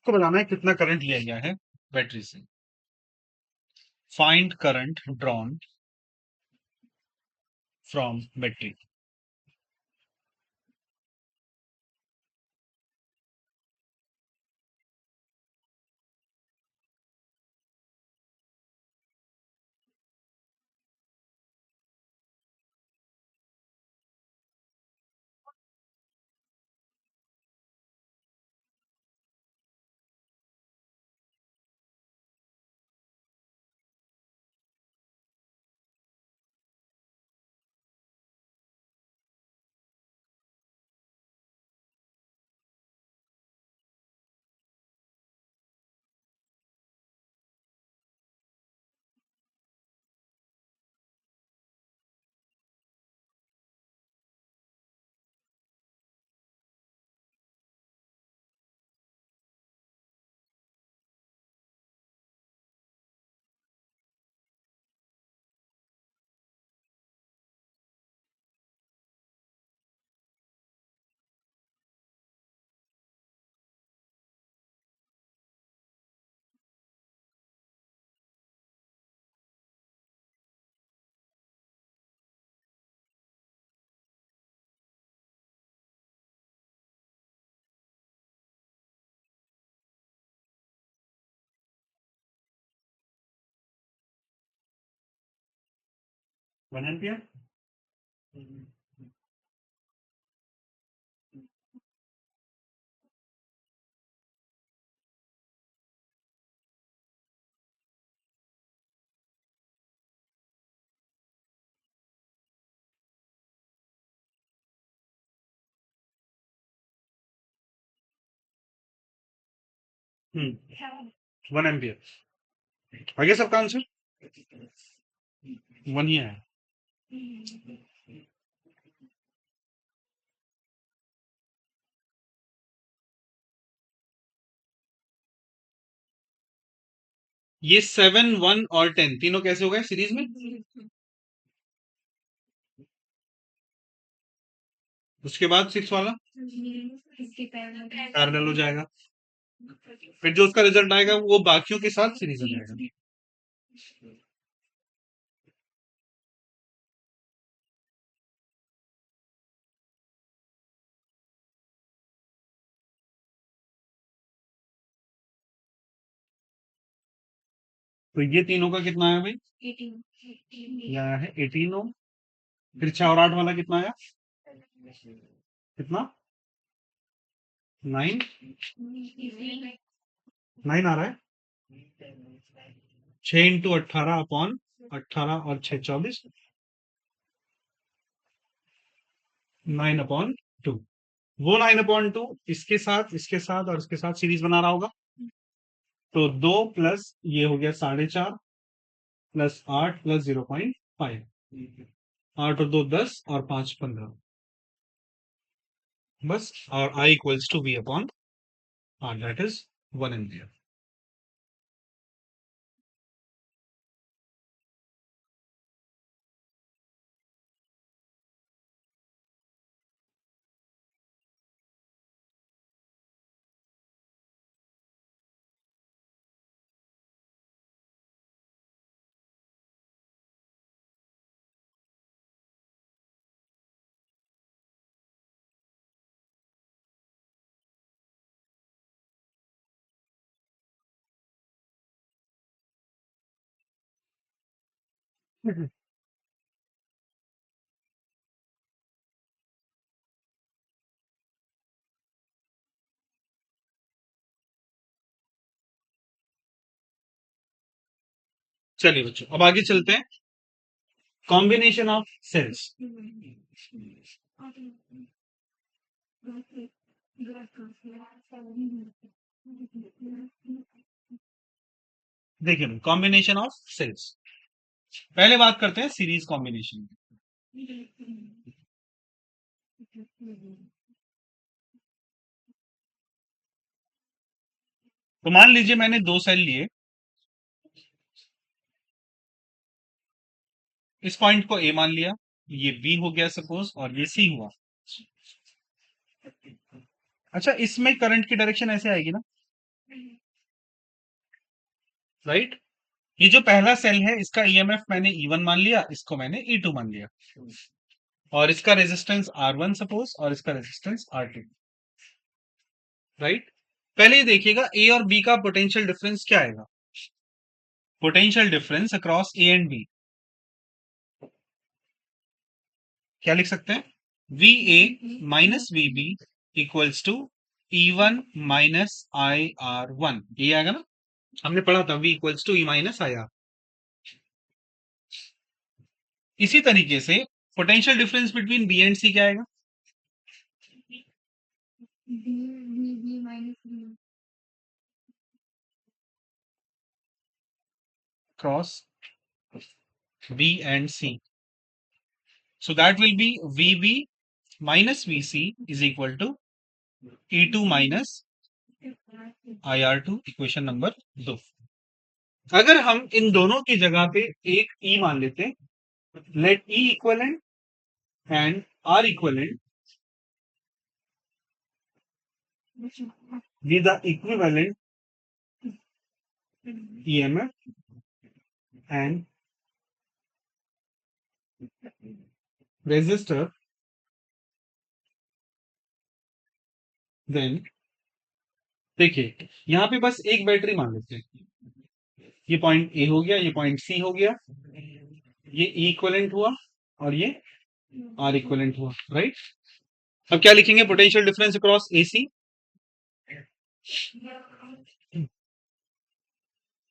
आपको बताना है कितना करंट लिया गया है बैटरी से। Find current drawn from battery. 1 ampere. Hmm 1 ampere आगे सबका आंसर 1 ही है। ये 7 1 और 10 तीनों कैसे हो गए सीरीज में? उसके बाद 6 वाला पैरेलल हो जाएगा, फिर जो उसका रिजल्ट आएगा वो बाकियों के साथ सीरीज हो जाएगा। तो ये तीनों का कितना आया भाई? 18 ये आया है 18 ओम। फिर 6 और 8 वाला कितना आया? कितना? 9 9 आ रहा है। 6 इंटू 18 अपॉन 18 और 6 24 9 अपॉन 2। वो 9 अपॉन 2 इसके साथ और इसके साथ सीरीज बना रहा होगा। तो 2 प्लस ये हो गया 4.5 प्लस 8 प्लस 0.5। 8 और 2 10 और 5 15 बस। और I equals to V upon R that is 1 ampere. चलिए बच्चों अब आगे चलते हैं। Combination of cells. देखिए कॉम्बिनेशन ऑफ सेल्स, पहले बात करते हैं सीरीज कॉम्बिनेशन। तो मान लीजिए मैंने 2 सेल लिए, इस पॉइंट को ए मान लिया, ये बी हो गया सपोज और ये सी हुआ। अच्छा इसमें करंट की डायरेक्शन ऐसे आएगी ना, राइट? ये जो पहला सेल है इसका ईएमएफ मैंने E1 मान लिया, इसको मैंने E2 मान लिया, और इसका रेजिस्टेंस R1 सपोज और इसका रेजिस्टेंस R2, राइट? पहले ये देखिएगा ए और बी का पोटेंशियल डिफरेंस क्या आएगा। Potential difference across A and B क्या लिख सकते हैं? V A minus V B equals to E1 minus IR1, ये आएगा ना, हमने पढ़ा था V equals to E minus IR। इसी तरीके से potential difference between B and C क्या आएगा? Cross B and C, so that will be VB minus VC is equal to E2 minus IR2, equation number 2। अगर हम इन दोनों की जगह पे एक E मान लेते हैं, let E equivalent and R equivalent be the equivalent EMF and resistor, then देखिए यहां पे बस एक बैटरी मान लेते हैं, ये पॉइंट ए हो गया, ये पॉइंट सी हो गया, ये इक्विवेलेंट हुआ और ये आर इक्विवेलेंट हुआ, राइट। अब क्या लिखेंगे, पोटेंशियल डिफरेंस अक्रॉस एसी,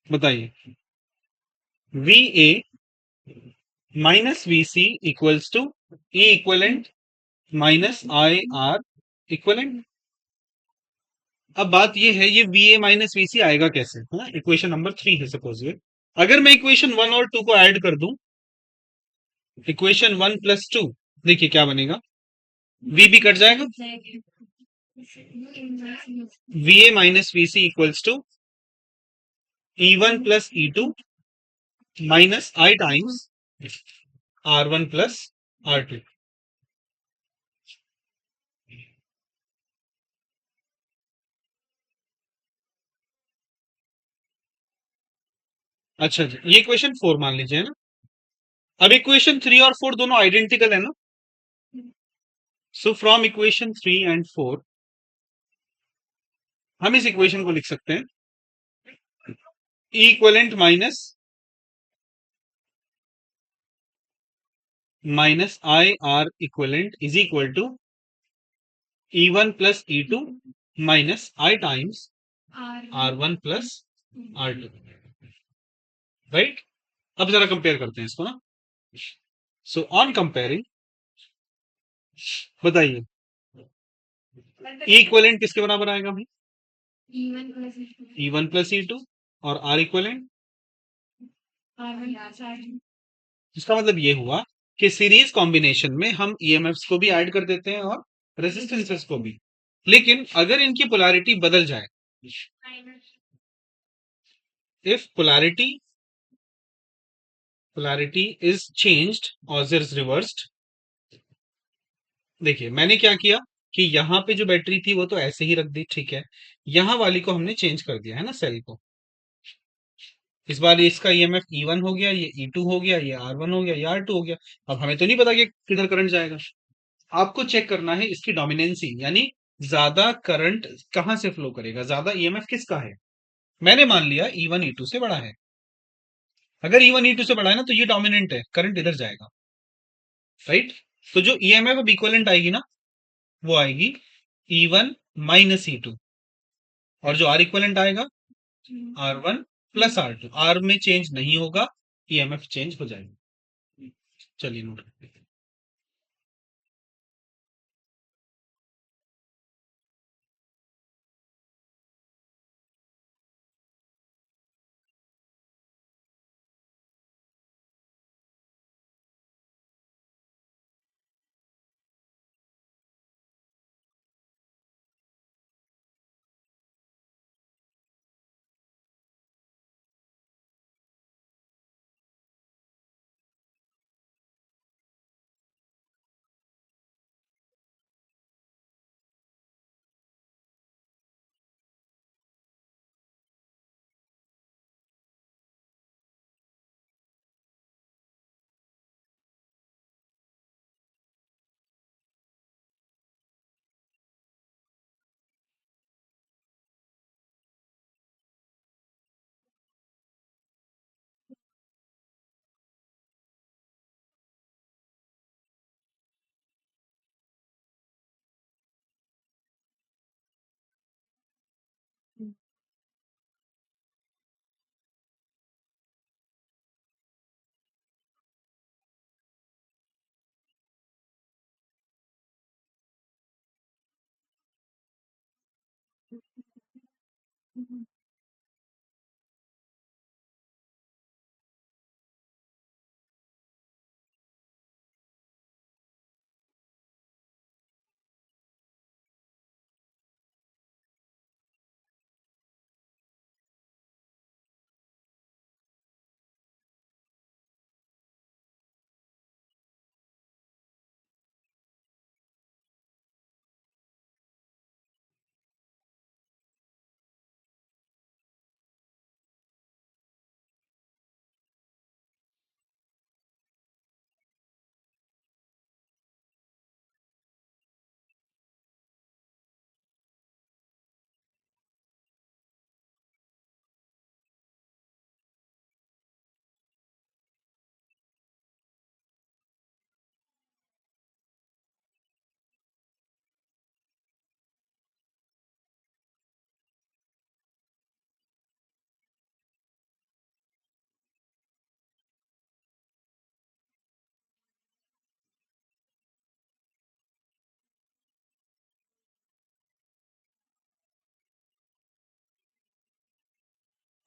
बताइए। V A minus V C equals to E equivalent minus I R equivalent. अब बात ये है, ये V A minus V C आएगा कैसे, है ना, इक्वेशन नंबर 3 है सपोज ये। अगर मैं इक्वेशन 1 और 2 को ऐड कर दूं, इक्वेशन 1 प्लस 2, देखिए क्या बनेगा, वी भी कट जाएगा, V A minus V C equals to E one plus E two minus I times R one plus R two. अच्छा जी, ये इक्वेशन 4 मान लीजिए, है ना। अब इक्वेशन 3 और 4 दोनों आइडेंटिकल है ना, सो फ्रॉम इक्वेशन 3 एंड 4 हम इस इक्वेशन को लिख सकते हैं, E equivalent minus I R equivalent is equal to E one plus E two minus I times R one plus R two, right. अब जरा कंपेयर करते हैं इसको ना। सो ऑन कंपेयरिंग, बताइए ई इक्वलेंट किसके बराबर आएगा भाई, E one plus E two, और आर इक्वलेंट, इसका मतलब ये हुआ कि सीरीज कॉम्बिनेशन में हम ईएमएफ्स को भी ऐड कर देते हैं और रेजिस्टेंसेस को भी। लेकिन अगर इनकी पोलैरिटी बदल जाए, इफ पोलैरिटी इज चेंज्ड और इज रिवर्स्ड, देखिए मैंने क्या किया कि यहाँ पे जो बैटरी थी वो तो ऐसे ही रख दी, ठीक है, यहाँ वाली को हमने चेंज कर दिया है ना, सेल को। इस बार इसका ईएमएफ ई वन हो गया, ये ई टू हो गया, ये आर वन हो गया, ये आर टू हो गया। अब हमें तो नहीं पता कि किधर करंट जाएगा, आपको चेक करना है इसकी डोमिनेंसी, यानी ज्यादा करंट कहां से फ्लो करेगा, ज्यादा ईएमएफ किसका है। मैंने मान लिया ई वन ई टू से बड़ा है, अगर ई वन ई टू से बड़ा है ना तो ये डोमिनेंट है, करंट इधर जाएगा, राइट। तो जो ईएमएफ अब इक्वलेंट आएगी ना, वो आएगी E one minus E two, और जो आर इक्वलेंट आएगा R one plus R two, R में चेंज नहीं होगा, ईएमएफ चेंज हो जाएगा। चलिए नोट करते हैं।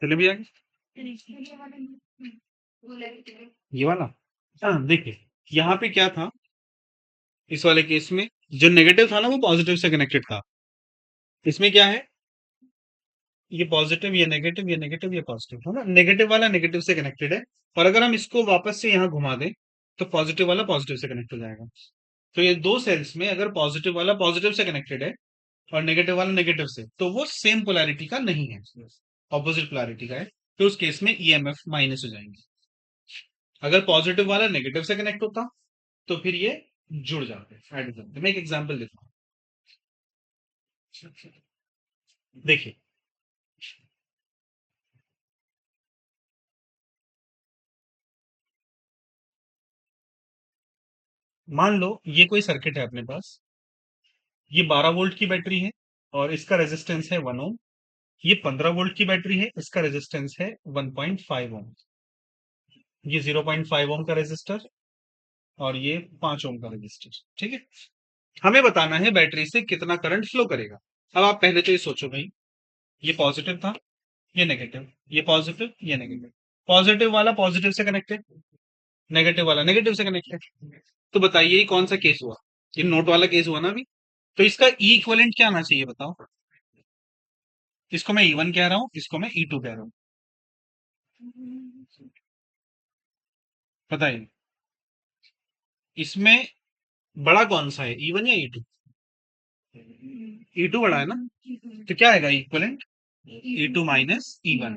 चले भी आगे ये वाला। हाँ देखिए, यहाँ पे क्या था, इस वाले केस में जो नेगेटिव था ना वो पॉजिटिव से कनेक्टेड था। इसमें क्या है, ये पॉजिटिव, ये नेगेटिव, ये नेगेटिव, ये पॉजिटिव है ना, नेगेटिव वाला नेगेटिव से कनेक्टेड है। और अगर हम इसको वापस से यहाँ घुमा दें तो पॉजिटिव वाला पॉजिटिव से कनेक्ट हो जाएगा। तो ये दो सेल्स में अगर पॉजिटिव वाला पॉजिटिव से कनेक्टेड है और नेगेटिव वाला नेगेटिव से, तो वो सेम पोलैरिटी का नहीं है, ऑपोजिट पोलैरिटी का है। तो उस केस में ईएमएफ माइनस हो जाएंगे। अगर पॉजिटिव वाला नेगेटिव से कनेक्ट होता तो फिर ये जुड़ जाते, ऐड हो जाते। मैं एक एग्जांपल देता हूँ, देखिए। मान लो ये कोई सर्किट है अपने पास, ये 12 वोल्ट की बैटरी है और इसका रेजिस्टेंस है 1 ओम। ये 15 वोल्ट की बैटरी है, इसका रेजिस्टेंस है 1.5 ओम। ये 0.5 ओम का रेजिस्टर और ये 5 ओम का रेजिस्टर, ठीक है। हमें बताना है बैटरी से कितना करंट फ्लो करेगा। अब आप पहले तो ये सोचो भाई, ये पॉजिटिव था, ये नेगेटिव, ये पॉजिटिव, ये नेगेटिव। पॉजिटिव वाला पॉजिटिव से कनेक्टेड, नेगेटिव वाला नेगेटिव से कनेक्टेड। तो बताइए ये कौन सा केस हुआ, ये नोट वाला केस हुआ ना अभी। तो इसका ई इक्विवेलेंट क्या आना चाहिए बताओ। इसको मैं E1 कह रहा हूं, इसको मैं E2 कह रहा हूं, बताइए इसमें बड़ा कौन सा है, E1 या E2? E2 बड़ा है ना। तो क्या आएगा इक्विवेलेंट, E2 माइनस E1।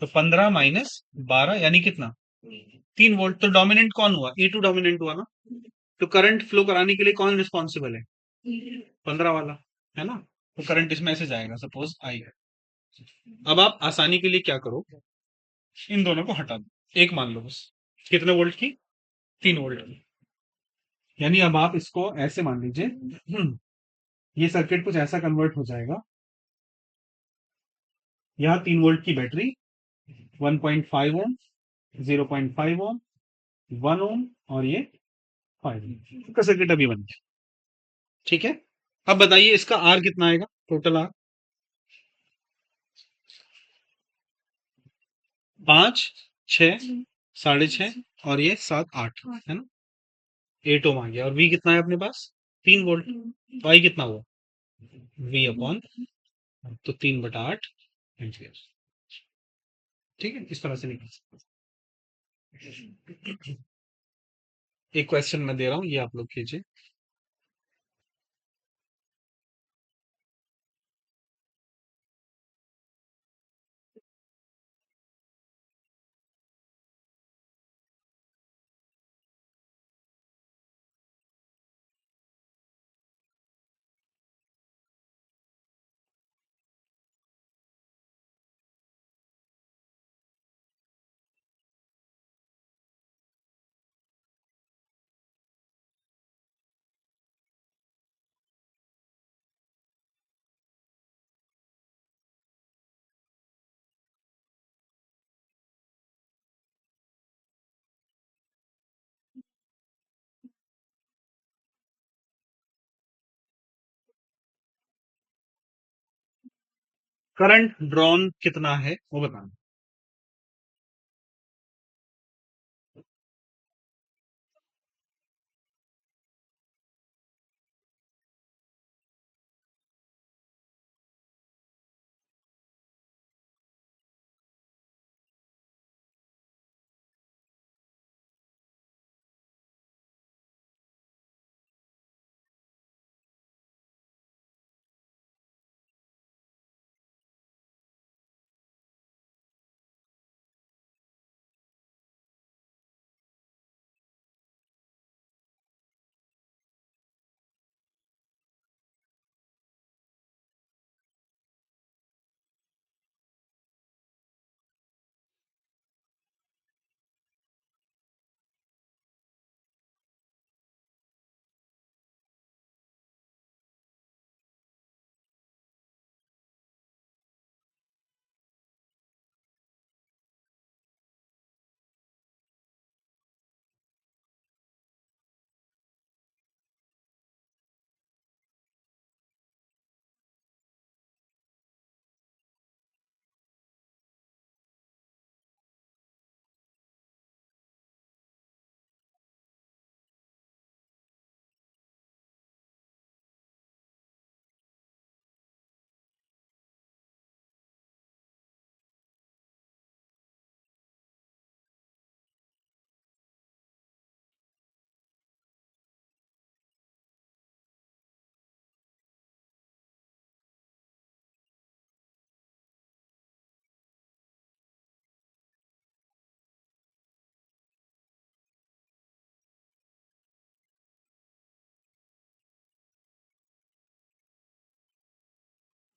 तो 15 माइनस 12 यानी कितना, 3 वोल्ट। तो डोमिनेंट कौन हुआ, E2 डोमिनेंट हुआ ना। तो करंट फ्लो कराने के लिए कौन रिस्पॉन्सिबल है, 15 वाला, है ना। तो करंट इसमें ऐसे जाएगा, सपोज आई है। अब आप आसानी के लिए क्या करो, इन दोनों को हटा दो, एक मान लो बस। कितने वोल्ट की, 3 वोल्ट की। यानी अब आप इसको ऐसे मान लीजिए, ये सर्किट कुछ ऐसा कन्वर्ट हो जाएगा। यहाँ 3 वोल्ट की बैटरी, 1.5 ओम, 0.5 ओम, 1 ओम और ये 5 का सर्किट अभी बन गया, ठीक है। अब बताइए इसका आर कितना आएगा, टोटल आर 5, 6, 6.5 और ये 7, 8 है ना। 8 ओम आ गया। और वी कितना है अपने पास, 3 वोल्ट। तो आई कितना हुआ, वी अपॉन, तो 3/8 एम्पियर। ठीक है, इस तरह से निकल सकते। एक क्वेश्चन मैं दे रहा हूं, ये आप लोग कीजिए। करंट ड्रॉन कितना है वो बताना।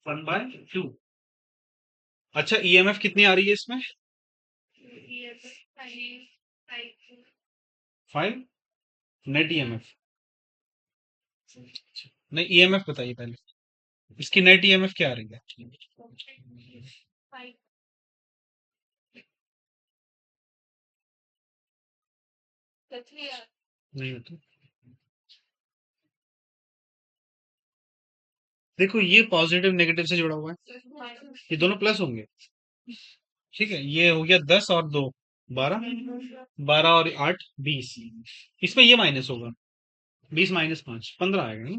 1/2। अच्छा, ईएमएफ कितनी आ रही है इसमें? 5। नेट ईएमएफ नहीं, ईएमएफ बताइए पहले, इसकी नेट ईएमएफ क्या आ रही है? नहीं होती। देखो, ये पॉजिटिव नेगेटिव से जुड़ा हुआ है, ये दोनों प्लस होंगे। ठीक है, ये हो गया 10 और 2 12, 12 और 8 20। इसमें ये माइनस होगा, 20 माइनस 5 15 आएगा नहीं?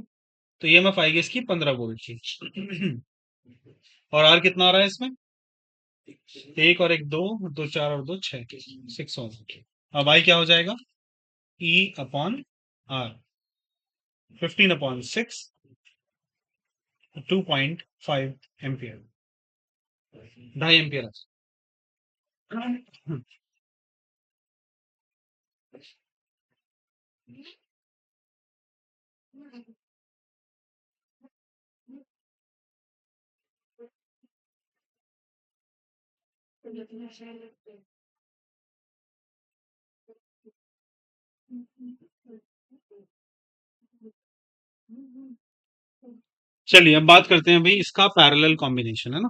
तो ईएमएफ आएगी इसकी 15 वोल्ट की। और आर कितना आ रहा है इसमें? 1 और 1 2, 2 4 और 2 6, 6 ओम। अब आई क्या हो जाएगा? E upon R, 15/6, 2.5 ampere, 2.5 ampere. चलिए अब बात करते हैं भाई इसका पैरेलल कॉम्बिनेशन, है ना?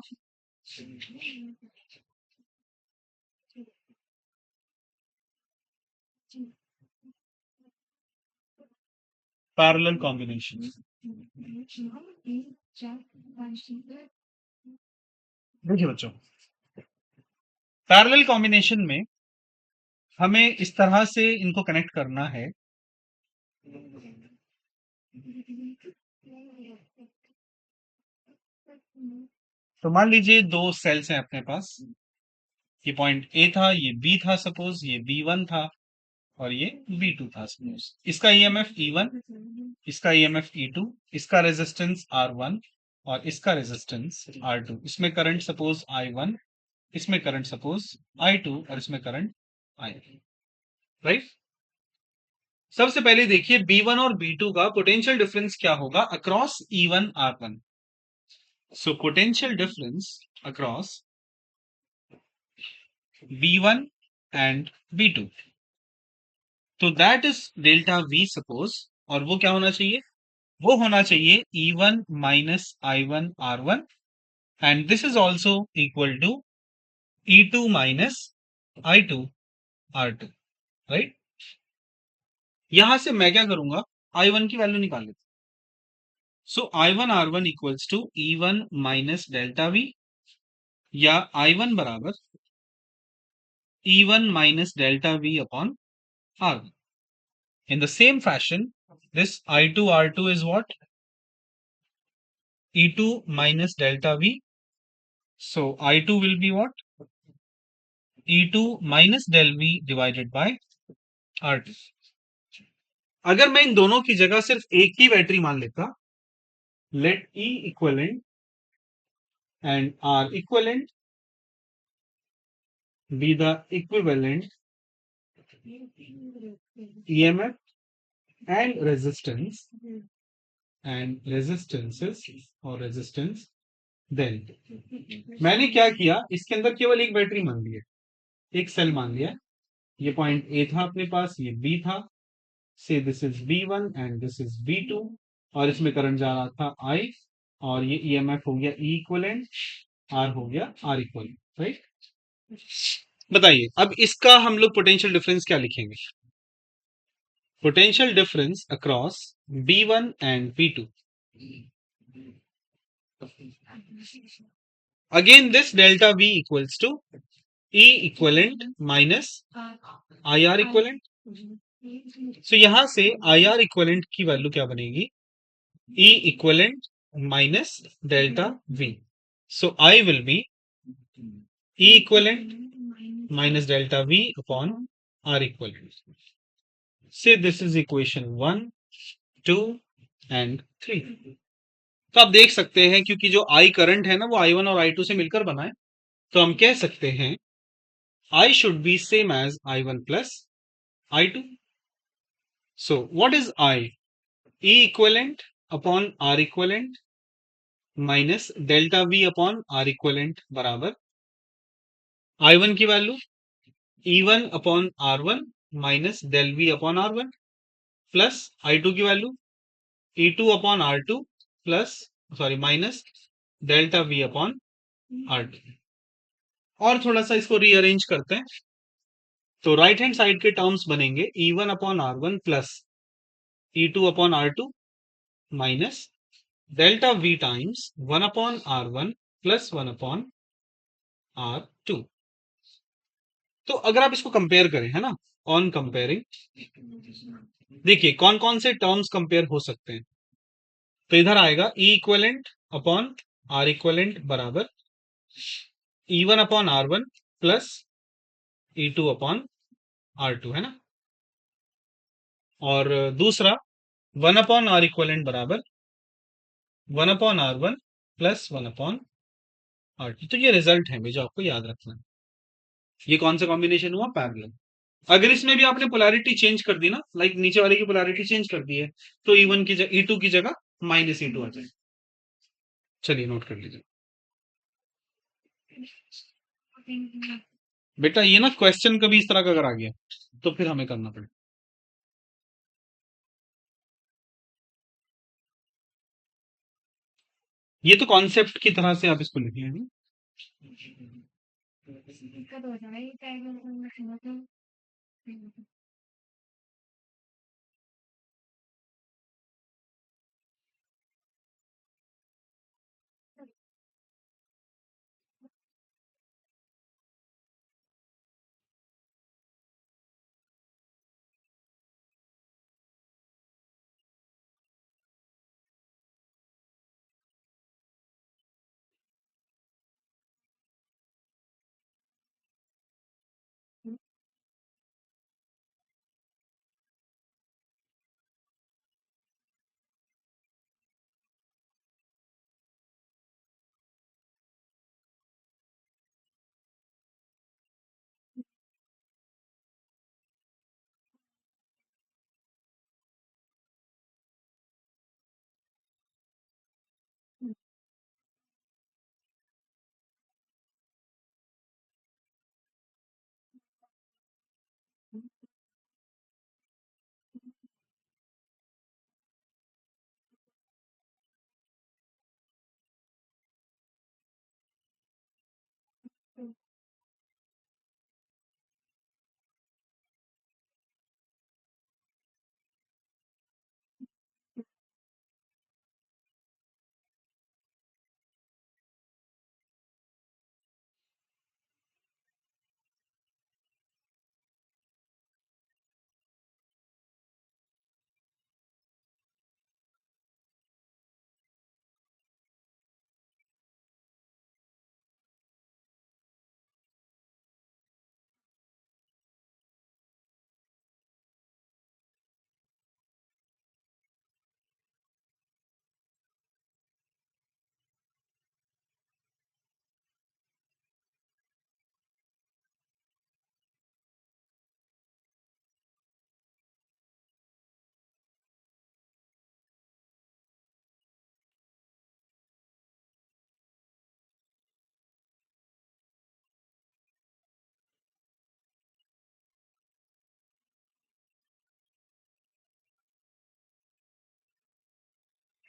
पैरेलल कॉम्बिनेशन, देखिए बच्चों, पैरेलल कॉम्बिनेशन में हमें इस तरह से इनको कनेक्ट करना है। तो मान लीजिए दो सेल्स हैं अपने पास, ये पॉइंट ए था, ये बी था, सपोज ये बी1 था और ये बी2 था सपोज। इसका ईएमएफ ई1, इसका ईएमएफ ई2, इसका रेजिस्टेंस R1 और इसका रेजिस्टेंस R2। इसमें करंट सपोज I1, इसमें करंट सपोज I2 और इसमें करंट I। राइट? सबसे पहले देखिए B1 और B2 का पोटेंशियल डिफरेंस क्या होगा across E1 R1। So potential difference across B1 and B2, तो that is delta V suppose. और वो क्या होना चाहिए? वो होना चाहिए E1 minus I1 R1, and this is also equal to E2 minus I2 R2। Right? यहां से मैं क्या करूंगा, I1 की वैल्यू निकाल लेता हूं। So I1 R1 equals to E1 minus delta V, या I1 बराबर E1 minus delta V upon R1। In the same fashion, this I2 R2 is what? E2 minus delta V. So I2 will be what? E2 minus del V divided by R2। अगर मैं इन दोनों की जगह सिर्फ एक ही battery मान लेता, let E equivalent and R equivalent be the equivalent EMF and resistance and resistances or resistance, then मैंने क्या किया, इसके अंदर केवल एक बैटरी मान ली है, एक सेल मान लिया। ये पॉइंट ए था अपने पास, ये बी था, से this is B1 and this is B2, और इसमें करंट जा रहा था I, और ये ईएमएफ हो गया E इक्विवेलेंट, R हो गया R इक्विवेलेंट। राइट? बताइए अब इसका हम लोग पोटेंशियल डिफरेंस क्या लिखेंगे? Potential difference across B1 and B2, again this delta V equals to E equivalent minus IR equivalent. So यहां से IR इक्विवेलेंट की वैल्यू क्या बनेगी? E equivalent minus delta V. So I will be E equivalent minus delta V upon R equivalent. Say this is equation 1, 2 and 3। तो आप देख सकते हैं क्योंकि जो I करंट है ना वो I1 और I2 से मिलकर बना है, तो हम कह सकते हैं I should be same as I1 plus I2। So what is I? E equivalent upon R equivalent minus delta V upon R equivalent बराबर I1 की value E1 upon R1 minus del V upon R1 plus I2 की value E2 upon R2 plus sorry minus delta V upon R2। और थोड़ा सा इसको rearrange करते हैं तो राइट हैंड साइड के टर्म्स बनेंगे E1 upon R1 plus E2 upon R2 minus delta V times 1 upon R1 plus 1 upon R2। तो अगर आप इसको कंपेयर करें है ना, ऑन कंपेयरिंग देखिए कौन कौन से टर्म्स कंपेयर हो सकते हैं। तो इधर आएगा ई इक्वलेंट अपॉन आर इक्वलेंट बराबर E1 upon R1 plus E2 upon R2 है ना। और दूसरा 1 अपॉन आर इक्वलेंट बराबर 1 upon R1 plus 1 upon R2। तो ये रिजल्ट है जो आपको याद रखना है। ये कौन सा कॉम्बिनेशन हुआ, पैरेलल। अगर इसमें भी आपने पोलैरिटी चेंज कर दी ना, लाइक नीचे वाले की पोलैरिटी चेंज कर दी है, तो E1 की जगह E2 की जगह माइनस E2 आ जाए। चलिए नोट कर लीजिए बेटा, ये ना क्वेश्चन कभी इस तरह का अगर आ गया तो फिर हमें करना पड़ेगा। ये तो कॉन्सेप्ट की तरह से आप इसको लिखिए है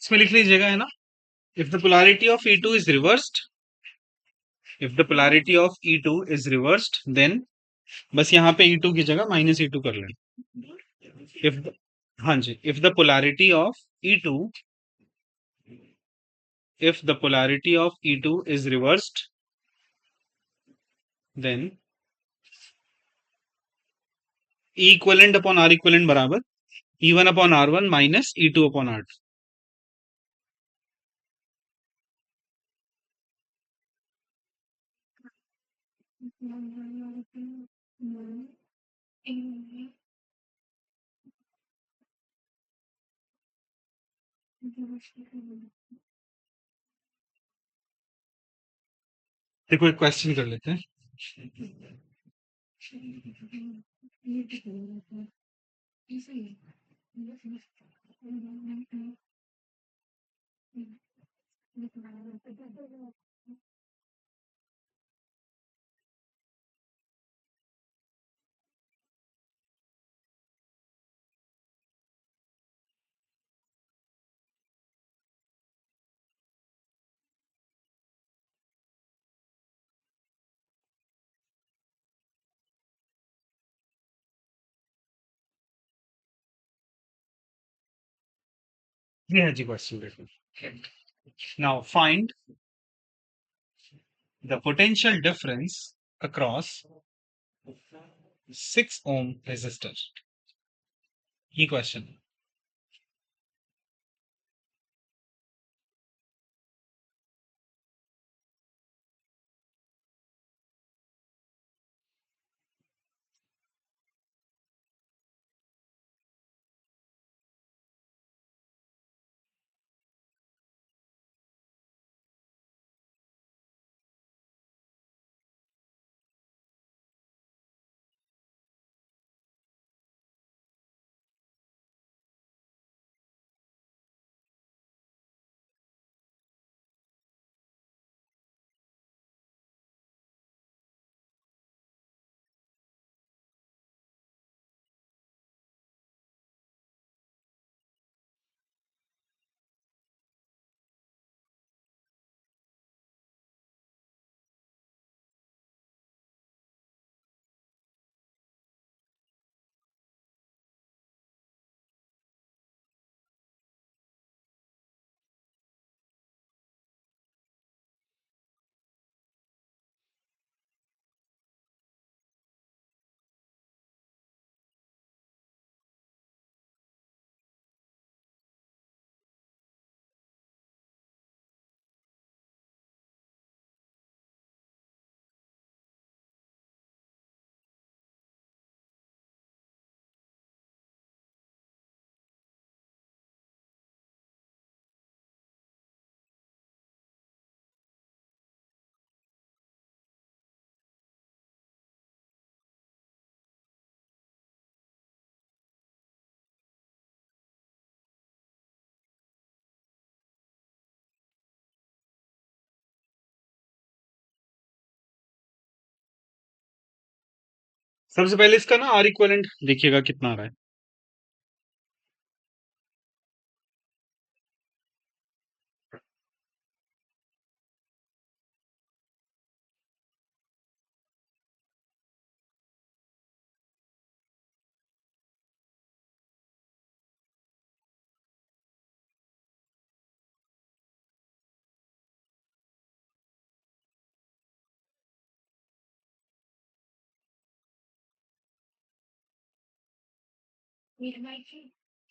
इसमें लिख लीजिएगा है ना, if the polarity of E2 is reversed, if the polarity of E2 is reversed then बस यहाँ पे E2 की जगह माइनस E2 कर लें। इफ हाँ जी, if the polarity of E2, if the polarity of E2 is reversed then E equivalent upon R equivalent बराबर E1 upon R1 minus E2 upon R2। देखो एक क्वेश्चन कर लेते हैं। ये है जी क्वेश्चन, देखो। Now find the potential difference across 6 ohm resistor। ये क्वेश्चन। सबसे पहले इसका ना आर इक्विवेलेंट देखिएगा कितना आ रहा है।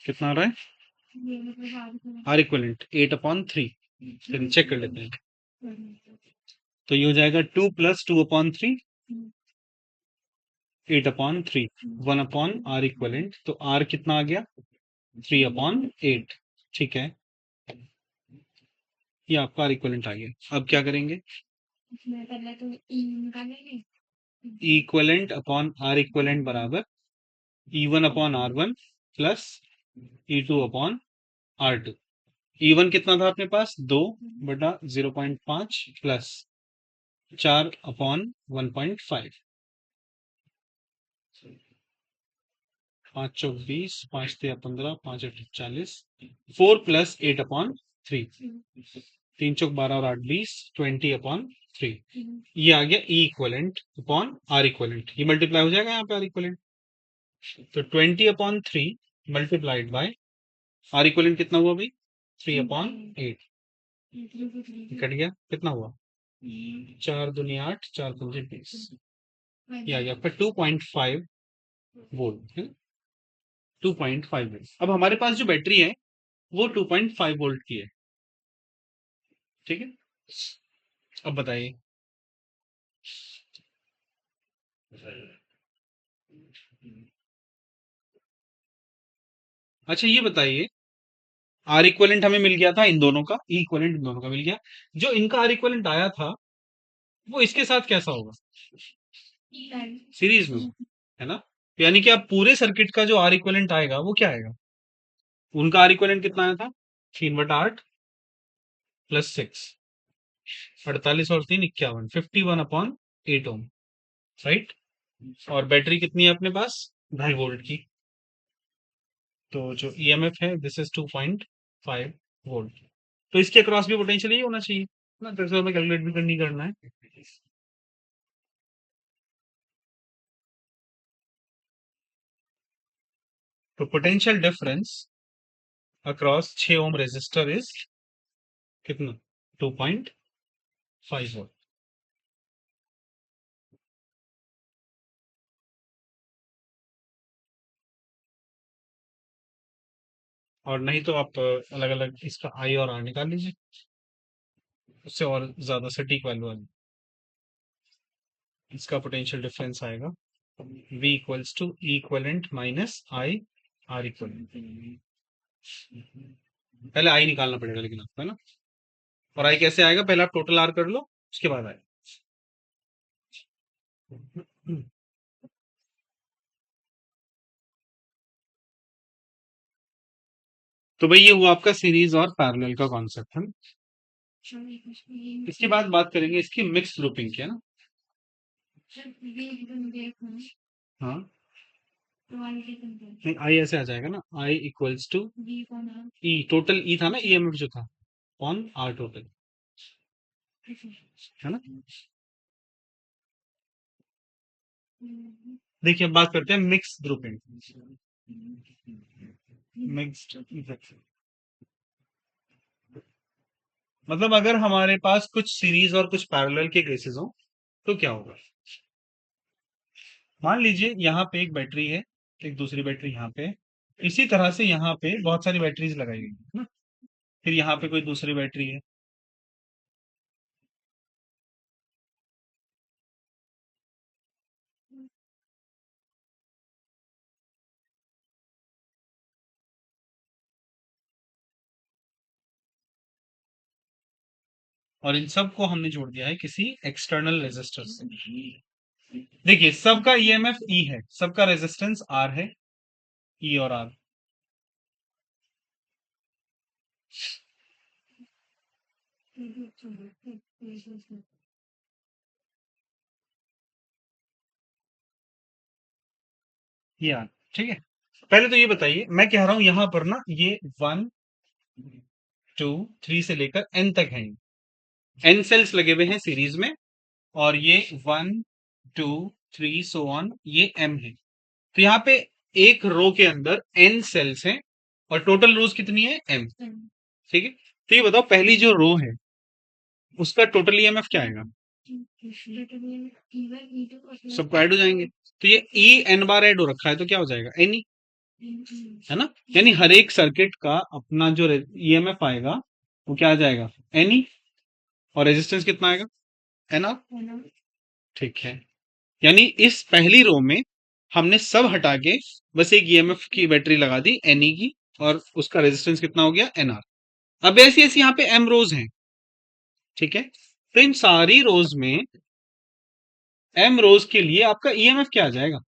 कितना आ रहा है आर इक्विवेलेंट? 8/3। फिर चेक कर लेते हैं। तो ये हो जाएगा 2 + 2/3, 8/3, 1/R इक्विवेलेंट। तो आर कितना आ गया? 3/8। ठीक है, ये आपका आर इक्विवेलेंट आ गया। अब क्या करेंगे? इक्विवेलेंट अपॉन आर इक्विवेलेंट बराबर E1/R1 प्लस E2/R2। E1 कितना था अपने पास? 2/0.5 प्लस 4/1.5। 5 चौक 20, 5 तिया 15, 5 8 40, 4 + 8/3, 3 चौक 12 और 8 20, 20/3। ये आ गया ई इक्वलेंट अपॉन आर इक्वलेंट। ये मल्टीप्लाई हो जाएगा यहाँ पे आर इक्वलेंट। तो 20/3 मल्टीप्लाइड बाय आर इक्वलेंट कितना हुआ भाई? 3/8। कट गया, कितना हुआ? 4 दूनी 8, 4 पंजे 20। ये आ गया आपका 2.5 वोल्ट है। 2.5 वोल्ट। अब हमारे पास जो बैटरी है वो 2.5 वोल्ट की है। ठीक है, अब बताइए। अच्छा ये बताइए, आर इक्वलेंट हमें मिल गया था इन दोनों का, ई इक्वलेंट इन दोनों का मिल गया। जो इनका आर इक्वलेंट आया था वो इसके साथ कैसा होगा? सीरीज में, है ना? यानी कि अब पूरे सर्किट का जो आर इक्वलेंट आएगा वो क्या आएगा? उनका आर इक्वलेंट कितना आया था? 3/8 प्लस 6, 48 और 3 51, 51/8 ओम, राइट। और बैटरी कितनी है अपने पास, 2.5 वोल्ट की। तो जो ईएमएफ है दिस इज 2.5 वोल्ट। तो इसके अक्रॉस भी पोटेंशियल ही होना चाहिए ना, तो इसको हमें कैलकुलेट भी करनी करना है। तो potential difference across 6 ohm resistor is कितना, 2.5 वोल्ट। और नहीं तो आप अलग अलग इसका आई और आर निकाल लीजिए, उससे और ज्यादा सटीक वैल्यू आ, इसका पोटेंशियल डिफरेंस आएगा V equals to E equivalent minus I R equivalent. पहले आई निकालना पड़ेगा लेकिन आपको, है ना। और आई कैसे आएगा, पहले आप टोटल आर कर लो, उसके बाद आई। तो भाई ये हुआ आपका सीरीज और पैरेलल का कॉन्सेप्ट है। इसके बाद बात करेंगे इसकी मिक्स ग्रुपिंग की, है ना। हाँ, नहीं आई ऐसे आ जाएगा ना, आई इक्वल्स टू ई, टोटल ई था ना, ईएमएफ जो था, ऑन आर टोटल, है ना। देखिए अब बात करते हैं मिक्स ग्रुपिंग, मिक्स्ड इफेक्ट। मतलब अगर हमारे पास कुछ सीरीज और कुछ पैरेलल के केसेस हो तो क्या होगा। मान लीजिए यहाँ पे एक बैटरी है, एक दूसरी बैटरी यहाँ पे है। इसी तरह से यहाँ पे बहुत सारी बैटरीज लगाई गई है ना, फिर यहाँ पे कोई दूसरी बैटरी है। और इन सब को हमने जोड़ दिया है किसी एक्सटर्नल रेजिस्टर से। देखिए सबका ईएमएफ ई है, सबका रेजिस्टेंस आर है, ई और आर। ये आर, ठीक है। पहले तो ये बताइए, मैं कह रहा हूं यहां पर ना ये 1 2 3 से लेकर एन तक है, एन सेल्स लगे हुए हैं सीरीज में। और ये 1 2 3 सो ऑन, ये एम है। तो यहाँ पे एक रो के अंदर एन सेल्स हैं और टोटल रोज कितनी है, एम, ठीक है। तो ये बताओ पहली जो रो है उसका टोटल ईएमएफ क्या आएगा, सबको ऐड हो जाएंगे। तो ये ई एन बार ऐड हो रखा है तो क्या हो जाएगा, एन ई, है ना। यानी हर एक सर्किट का अपना जो ईएमएफ आएगा वो क्या आ जाएगा, एन ई। और रेजिस्टेंस कितना आएगा, एन आर, ठीक है। यानी इस पहली रो में हमने सब हटा के बस एक ईएमएफ की बैटरी लगा दी एनई की, और उसका रेजिस्टेंस कितना हो गया, एनआर। अब ऐसी ऐसी यहाँ पे एम रोज हैं, ठीक है। तो इन सारी रोज में एम रोज के लिए आपका ईएमएफ क्या आ जाएगा,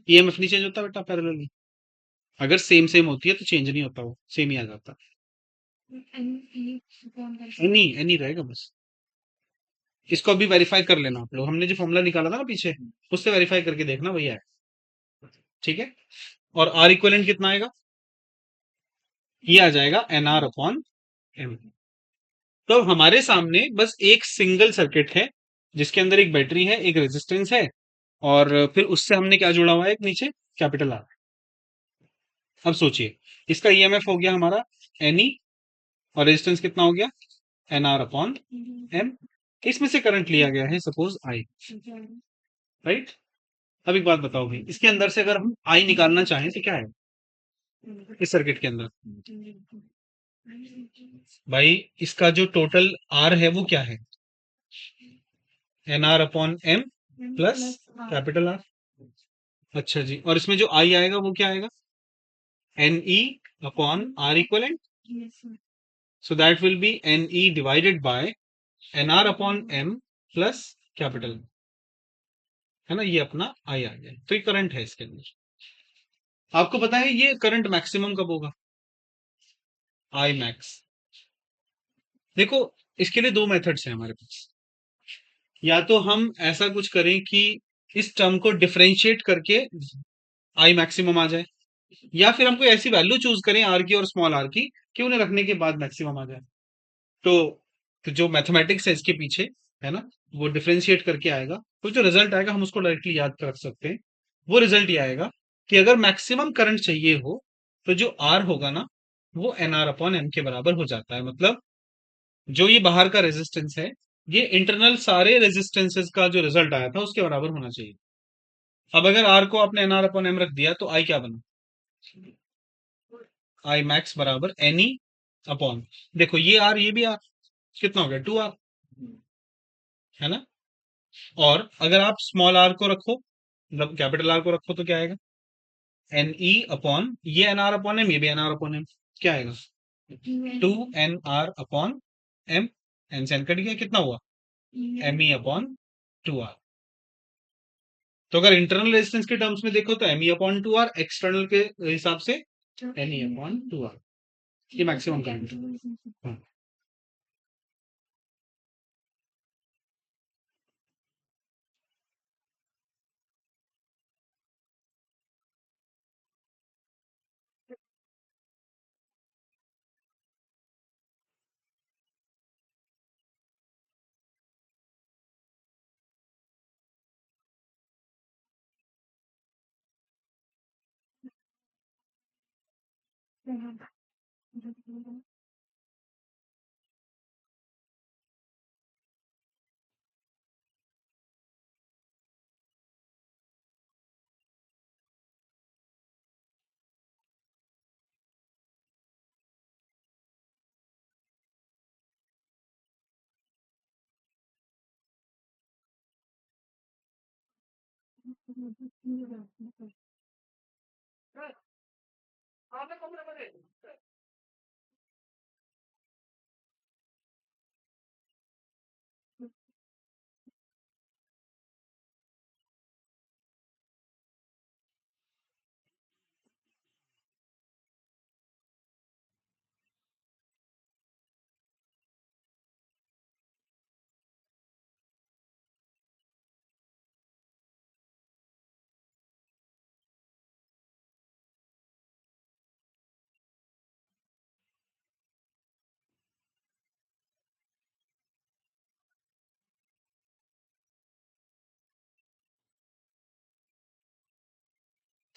ईएमएफ नहीं चेंज होता बेटा पैरेलल में। अगर सेम सेम होती है तो चेंज नहीं होता, वो सेम ही आ जाता, एनी एनी रहेगा बस। इसको अभी वेरीफाई कर लेना आप लोग, हमने जो फॉर्मूला निकाला था ना पीछे, उससे वेरीफाई करके देखना भैया है, ठीक है। और आर इक्वलेंट कितना आएगा, ये आ जाएगा एन आर अपॉन एम। तो अब हमारे सामने बस एक सिंगल सर्किट है जिसके अंदर एक बैटरी है, एक रेजिस्टेंस है, और फिर उससे हमने क्या जोड़ा हुआ है, एक नीचे कैपिटल आर। अब सोचिए, इसका ईएमएफ हो गया हमारा एन ई, और रेजिस्टेंस कितना हो गया, एन आर अपॉन एम। इसमें से करंट लिया गया है सपोज आई, राइट। अब एक बात बताओ भाई, इसके अंदर से अगर हम आई निकालना चाहें तो क्या है इस सर्किट के अंदर, भाई इसका जो टोटल आर है वो क्या है, N R upon M plus capital R. अच्छा जी, और इसमें जो आई आएगा वो क्या आएगा, N E upon R equivalent. So that will be N E divided by N R upon M plus capital, है ना। ये अपना आई आ गया, तो ये करंट है इसके अंदर। आपको पता है ये करंट मैक्सिमम कब होगा, आई मैक्स। देखो, इसके लिए दो मेथड्स हैं हमारे पास। या तो हम ऐसा कुछ करें कि इस टर्म को डिफरेंशिएट करके आई मैक्सिमम आ जाए, या फिर हम कोई ऐसी वैल्यू चूज करें आर की और स्मॉल आर की कि उन्हें रखने के बाद मैक्सिमम आ जाए। तो, तो जो मैथमेटिक्स है इसके पीछे, है ना, वो डिफरेंशिएट करके आएगा, तो जो रिजल्ट आएगा हम उसको डायरेक्टली याद कर सकते हैं। वो रिजल्ट ये आएगा कि अगर मैक्सिमम करंट चाहिए हो तो जो आर होगा ना, वो एन आर अपॉन एम के बराबर हो जाता है। मतलब जो ये बाहर का रेजिस्टेंस है, ये इंटरनल सारे रेजिस्टेंसेस का जो रिजल्ट आया था उसके बराबर होना चाहिए। अब अगर आर को आपने एन आर अपॉन एम रख दिया तो आई क्या बना? आई मैक्स बराबर एन ई अपॉन, देखो ये आर ये भी आर, कितना हो गया? टू आर, है ना। और अगर आप स्मॉल आर को रखो, मतलब कैपिटल आर को रखो, तो क्या आएगा? एन ई अपॉन, ये एन आर अपॉन एम, ये भी एन आर अपॉन एम, क्या आएगा? Two N R upon M. N से एन कट गया, कितना हुआ? M E upon two R. तो अगर इंटरनल रेजिस्टेंस के टर्म्स में देखो तो M E upon two R, external के हिसाब से N E upon two R, ये मैक्सिमम करंट।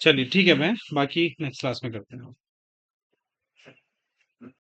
चलिए ठीक है, मैं बाकी नेक्स्ट क्लास में करते हैं।